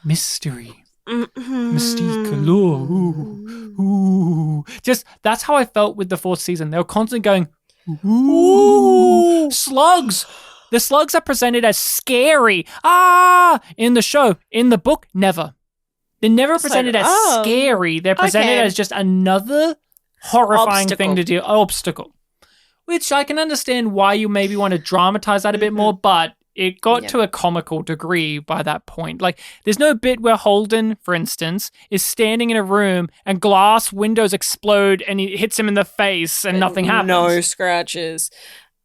Mystery. Mystique, allure. Ooh. Just, that's how I felt with the fourth season. They were constantly going, ooh. Slugs. The slugs are presented as scary. In the show. In the book, never. They're never presented as scary. They're presented as just another horrifying thing to do. Obstacle. Which I can understand why you maybe want to dramatize that a bit more, but it got to a comical degree by that point. Like, there's no bit where Holden, for instance, is standing in a room and glass windows explode and he hits him in the face and nothing happens. No scratches.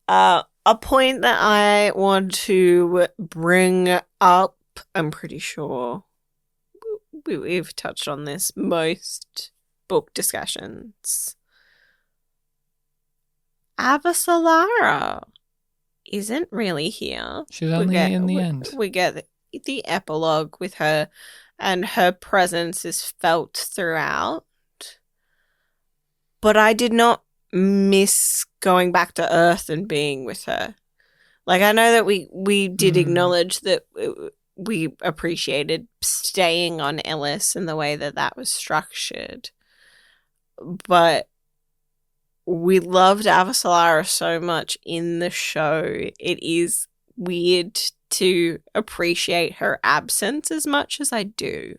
A point that I want to bring up, I'm pretty sure we've touched on this most book discussions. Avasarala isn't really here. She's only in the end. We get the epilogue with her, and her presence is felt throughout. But I did not miss going back to Earth and being with her. Like, I know that we did acknowledge that we appreciated staying on Illis and the way that was structured. But we loved Avasarala so much in the show. It is weird to appreciate her absence as much as I do.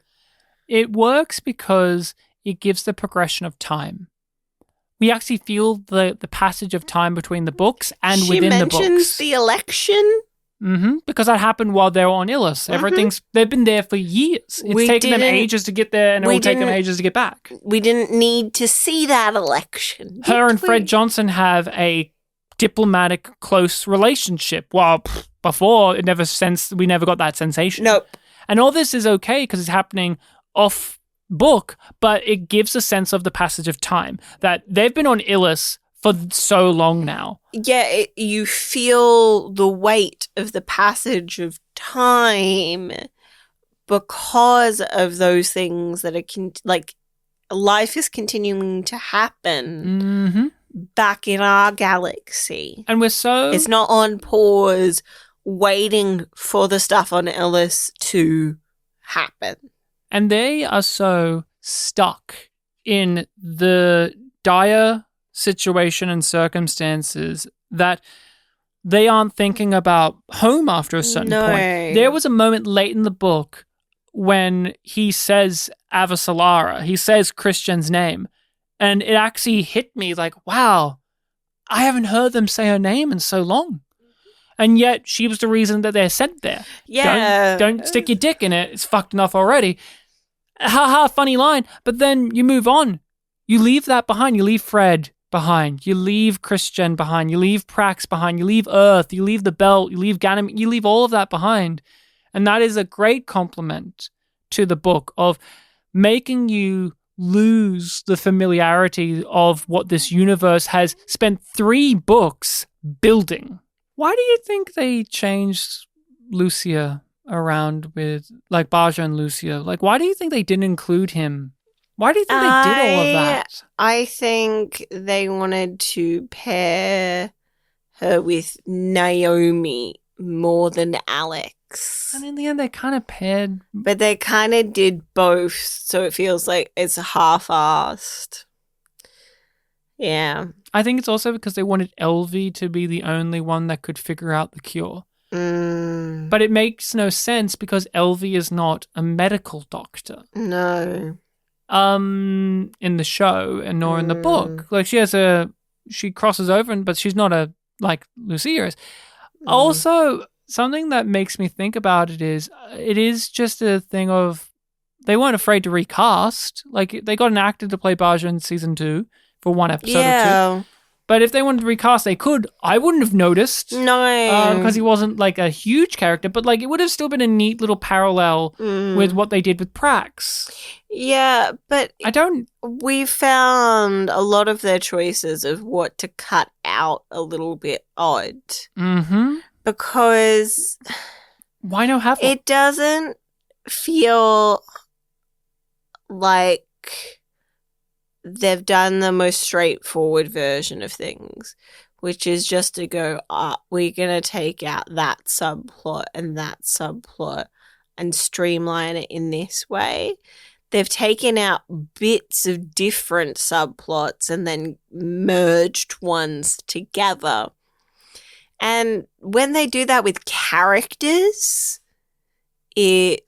It works because it gives the progression of time. We actually feel the passage of time between the books and within the books. She mentions the election. Because that happened while they were on Illis. They've been there for years. It's taken them ages to get there, and it will take them ages to get back. We didn't need to see that election. Her and Fred Johnson have a diplomatic, close relationship. While before, we never got that sensation. Nope. And all this is okay because it's happening off book, but it gives a sense of the passage of time that they've been on Illis for so long now. Yeah, you feel the weight of the passage of time because of those things that are life is continuing to happen back in our galaxy. And it's not on pause waiting for the stuff on Illis to happen. And they are so stuck in the dire situation and circumstances that they aren't thinking about home after a certain point. There was a moment late in the book when he says Avasarala, he says Christian's name, and it actually hit me like, wow, I haven't heard them say her name in so long. And yet she was the reason that they're sent there. Yeah. Don't stick your dick in it. It's fucked enough already. Ha, funny line. But then you move on. You leave that behind. You leave Fred behind. You leave Christian behind. You leave Prax behind. You leave Earth. You leave the Belt. You leave Ganymede. You leave all of that behind. And that is a great compliment to the book of making you lose the familiarity of what this universe has spent 3 books building. Why do you think they changed Lucia around with, like, Baja and Lucia? Like, why do you think they didn't include him? Why do you think they did all of that? I think they wanted to pair her with Naomi more than Alex. And in the end, they kind of paired. But they kind of did both, so it feels like it's half-assed. Yeah. I think it's also because they wanted Elvie to be the only one that could figure out the cure. But it makes no sense because Elvie is not a medical doctor. No. In the show and nor in the book. Like, she crosses over, but she's not like Lucia is. Also, something that makes me think about it is just a thing of they weren't afraid to recast. Like, they got an actor to play Baja in season 2 for one episode or 2. But if they wanted to recast, they could. I wouldn't have noticed. No. Because he wasn't, like, a huge character. But, like, it would have still been a neat little parallel with what they did with Prax. Yeah, but I we found a lot of their choices of what to cut out a little bit odd. Mm-hmm. Because why no Havelock? It doesn't feel like they've done the most straightforward version of things, which is just to go, we're going to take out that subplot and streamline it in this way. They've taken out bits of different subplots and then merged ones together. And when they do that with characters, it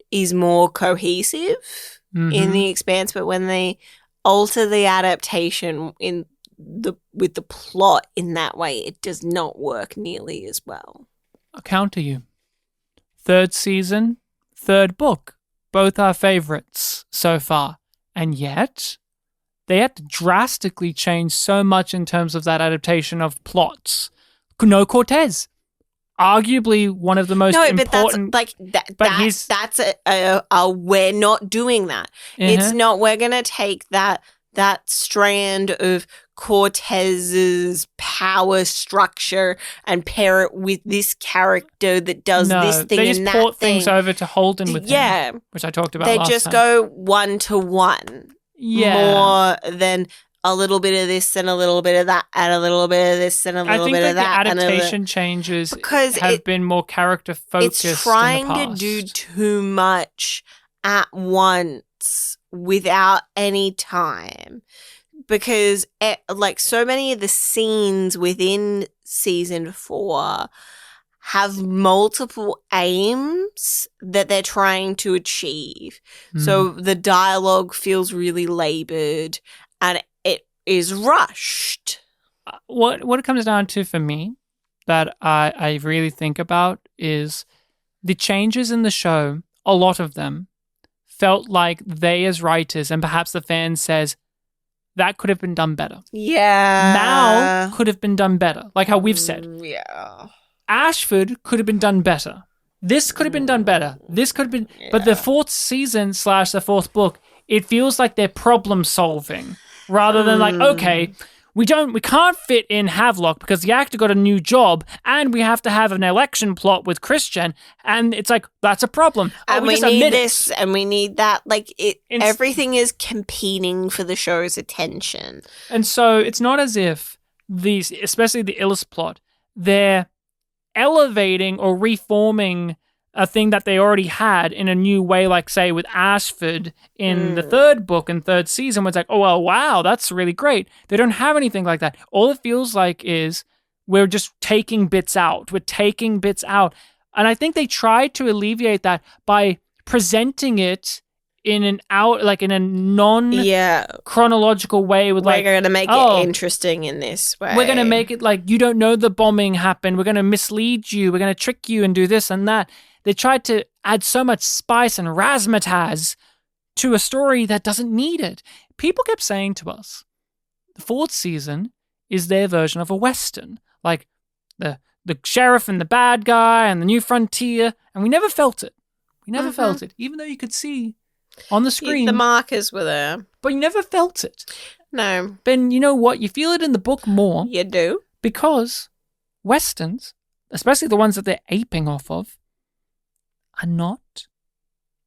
is more cohesive in the Expanse. But when they alter the adaptation with the plot in that way, it does not work nearly as well. I'll counter you. 3rd season, 3rd book. Both our favorites so far. And yet, they had to drastically change so much in terms of that adaptation of plots. No Cortez. Arguably one of the most important. But that's we're not doing that. It's not. We're gonna take that strand of Cortez's power structure and pair it with this character that does this thing and that thing. They just port things over to Holden with him, which I talked about last time. They just go 1-to-1 more than a little bit of this and a little bit of that and a little bit of this and a little bit of that. I think the adaptation changes have been more character focused. It's trying to do too much at once without any time, because so many of the scenes within season 4 have multiple aims that they're trying to achieve. So the dialogue feels really labored and it is rushed. What it comes down to for me that I really think about is the changes in the show. A lot of them felt like they as writers and perhaps the fans says that could have been done better. Yeah. Now could have been done better. Like how we've said. Yeah. Ashford could have been done better. This could have been done better. This could have been... Yeah. But the 4th season / the 4th book, it feels like they're problem solving rather than like, okay, we can't fit in Havelock because the actor got a new job and we have to have an election plot with Christian, and it's like, that's a problem. And we need this and we need that. Like, everything is competing for the show's attention. And so it's not as if these, especially the Illis plot, they're elevating or reforming a thing that they already had in a new way, like, say, with Ashford in the 3rd book and 3rd season, where it's like, oh, well, wow, that's really great. They don't have anything like that. All it feels like is we're just taking bits out. We're taking bits out. And I think they tried to alleviate that by presenting it in a non-chronological way. We're going to make it interesting in this way. We're going to make it like you don't know the bombing happened. We're going to mislead you. We're going to trick you and do this and that. They tried to add so much spice and razzmatazz to a story that doesn't need it. People kept saying to us, the 4th season is their version of a Western. Like the sheriff and the bad guy and the new frontier. And we never felt it. We never felt it. Even though you could see on the screen. The markers were there. But you never felt it. No. Ben, you know what? You feel it in the book more. You do. Because Westerns, especially the ones that they're aping off of, are not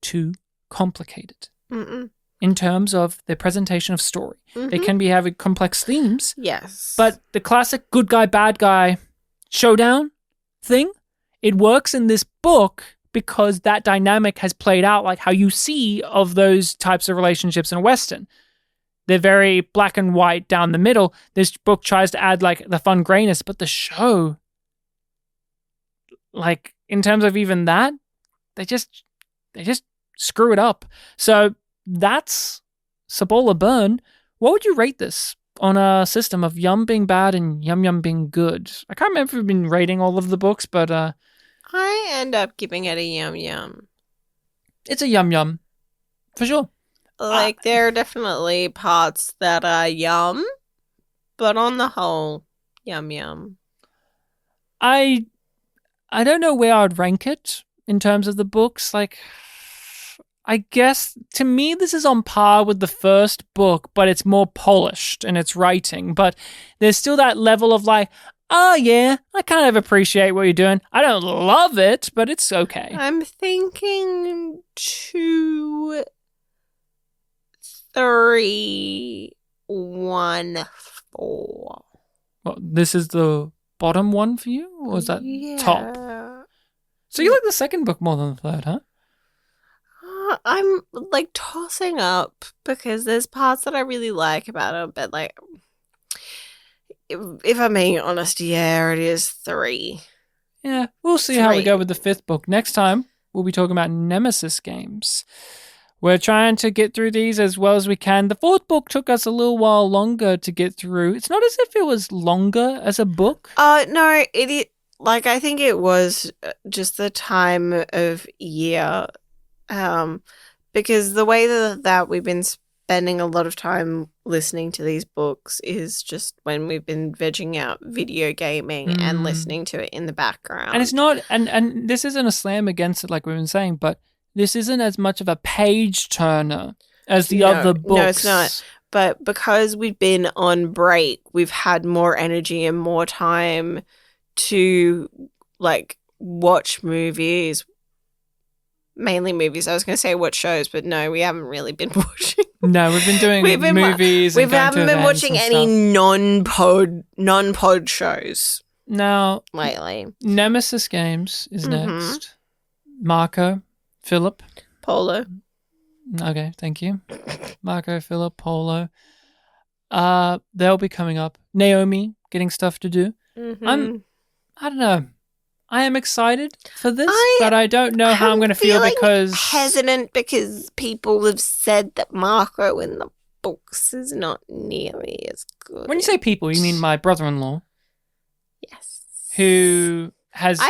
too complicated in terms of their presentation of story. They can be having complex themes. Yes. But the classic good guy, bad guy showdown thing, it works in this book because that dynamic has played out like how you see of those types of relationships in a Western. They're very black and white down the middle. This book tries to add like the fun grayness, but the show, like in terms of even that, they just screw it up. So that's Cibola Burn. What would you rate this on a system of yum being bad and yum yum being good. I can't remember if we've been rating all of the books, but I end up giving it a yum yum. it's a yum yum for sure. Like, there are definitely parts that are yum, but on the whole, yum yum. I don't know where I'd rank it in terms of the books. Like, I guess to me this is on par with the first book, but it's more polished in its writing. But there's still that level of like, oh yeah, I kind of appreciate what you're doing. I don't love it, but it's okay. I'm thinking 2, 3, 1, 4. Well, this is the bottom one for you, or is that top? So you like the second book more than the third, huh? I'm like tossing up because there's parts that I really like about it, but like, if I'm being honest, yeah, it is 3. Yeah, we'll see how we go with the fifth book. Next time, we'll be talking about Nemesis games. We're trying to get through these as well as we can. The fourth book took us a little while longer to get through. It's not as if it was longer as a book. No, like, I think it was just the time of year. Because the way that we've been spending a lot of time listening to these books is just when we've been vegging out video gaming and listening to it in the background. And it's not, and this isn't a slam against it like we've been saying, but this isn't as much of a page turner as the other books. No, it's not. But because we've been on break, we've had more energy and more time to, like, watch movies. Mainly movies. I was going to say watch shows, but no, we haven't really been watching. No, we've been doing movies. We haven't been watching any non-pod shows. Now, lately. Nemesis Games is next. Marco, Philip. Polo. Okay, thank you. Marco, Philip, Polo. They'll be coming up. Naomi, getting stuff to do. I don't know. I am excited for this, but I don't know how I'm going to feel because... hesitant because people have said that Marco in the books is not nearly as good. When you say people, you mean my brother-in-law? Yes. Who has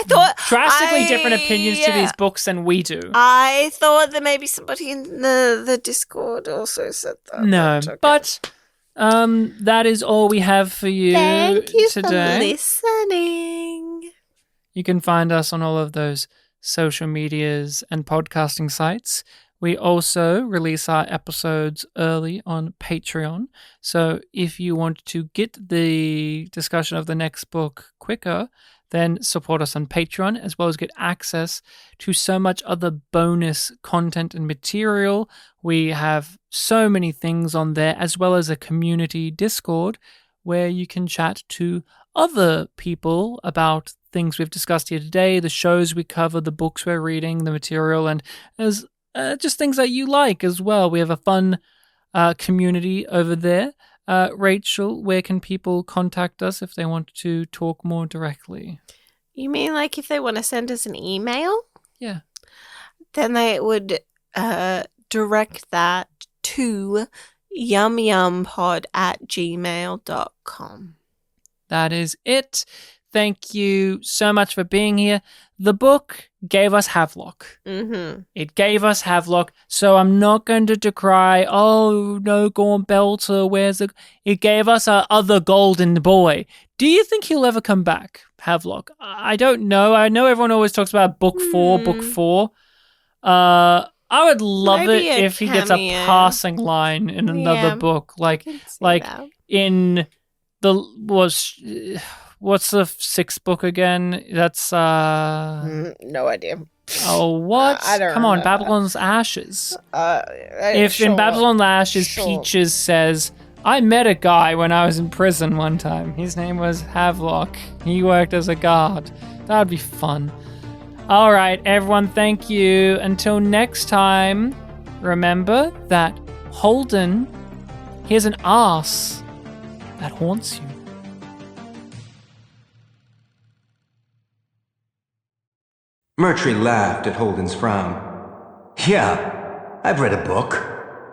drastically different opinions to these books than we do. I thought that maybe somebody in the Discord also said that. No, but that is all we have for you today. Thank you for listening. You can find us on all of those social medias and podcasting sites. We also release our episodes early on Patreon. So if you want to get the discussion of the next book quicker, then support us on Patreon, as well as get access to so much other bonus content and material. We have so many things on there, as well as a community Discord where you can chat to other people about things we've discussed here today, the shows we cover, the books we're reading, the material, and as just things that you like as well. We have a fun community over there. Rachel, where can people contact us if they want to talk more directly? You mean like if they want to send us an email? Yeah. Then they would direct that to yumyumpod@gmail.com. That is it. Thank you so much for being here. The book gave us Havelock. It gave us Havelock, so I'm not going to decry, oh, no, Gaunt Belter, where's the... It gave us our other golden boy. Do you think he'll ever come back, Havelock? I don't know. I know everyone always talks about book 4. I would love it if he gets a passing line in another book. Like in the... What's the 6th book again? That's no idea. Oh, what? I don't Come on, remember. Babylon's Ashes. If in Babylon's Ashes, Peaches says, I met a guy when I was in prison one time. His name was Havelock. He worked as a guard. That would be fun. All right, everyone, thank you. Until next time, remember that Holden, here's an arse that haunts you. Murtry laughed at Holden's frown. Yeah, I've read a book.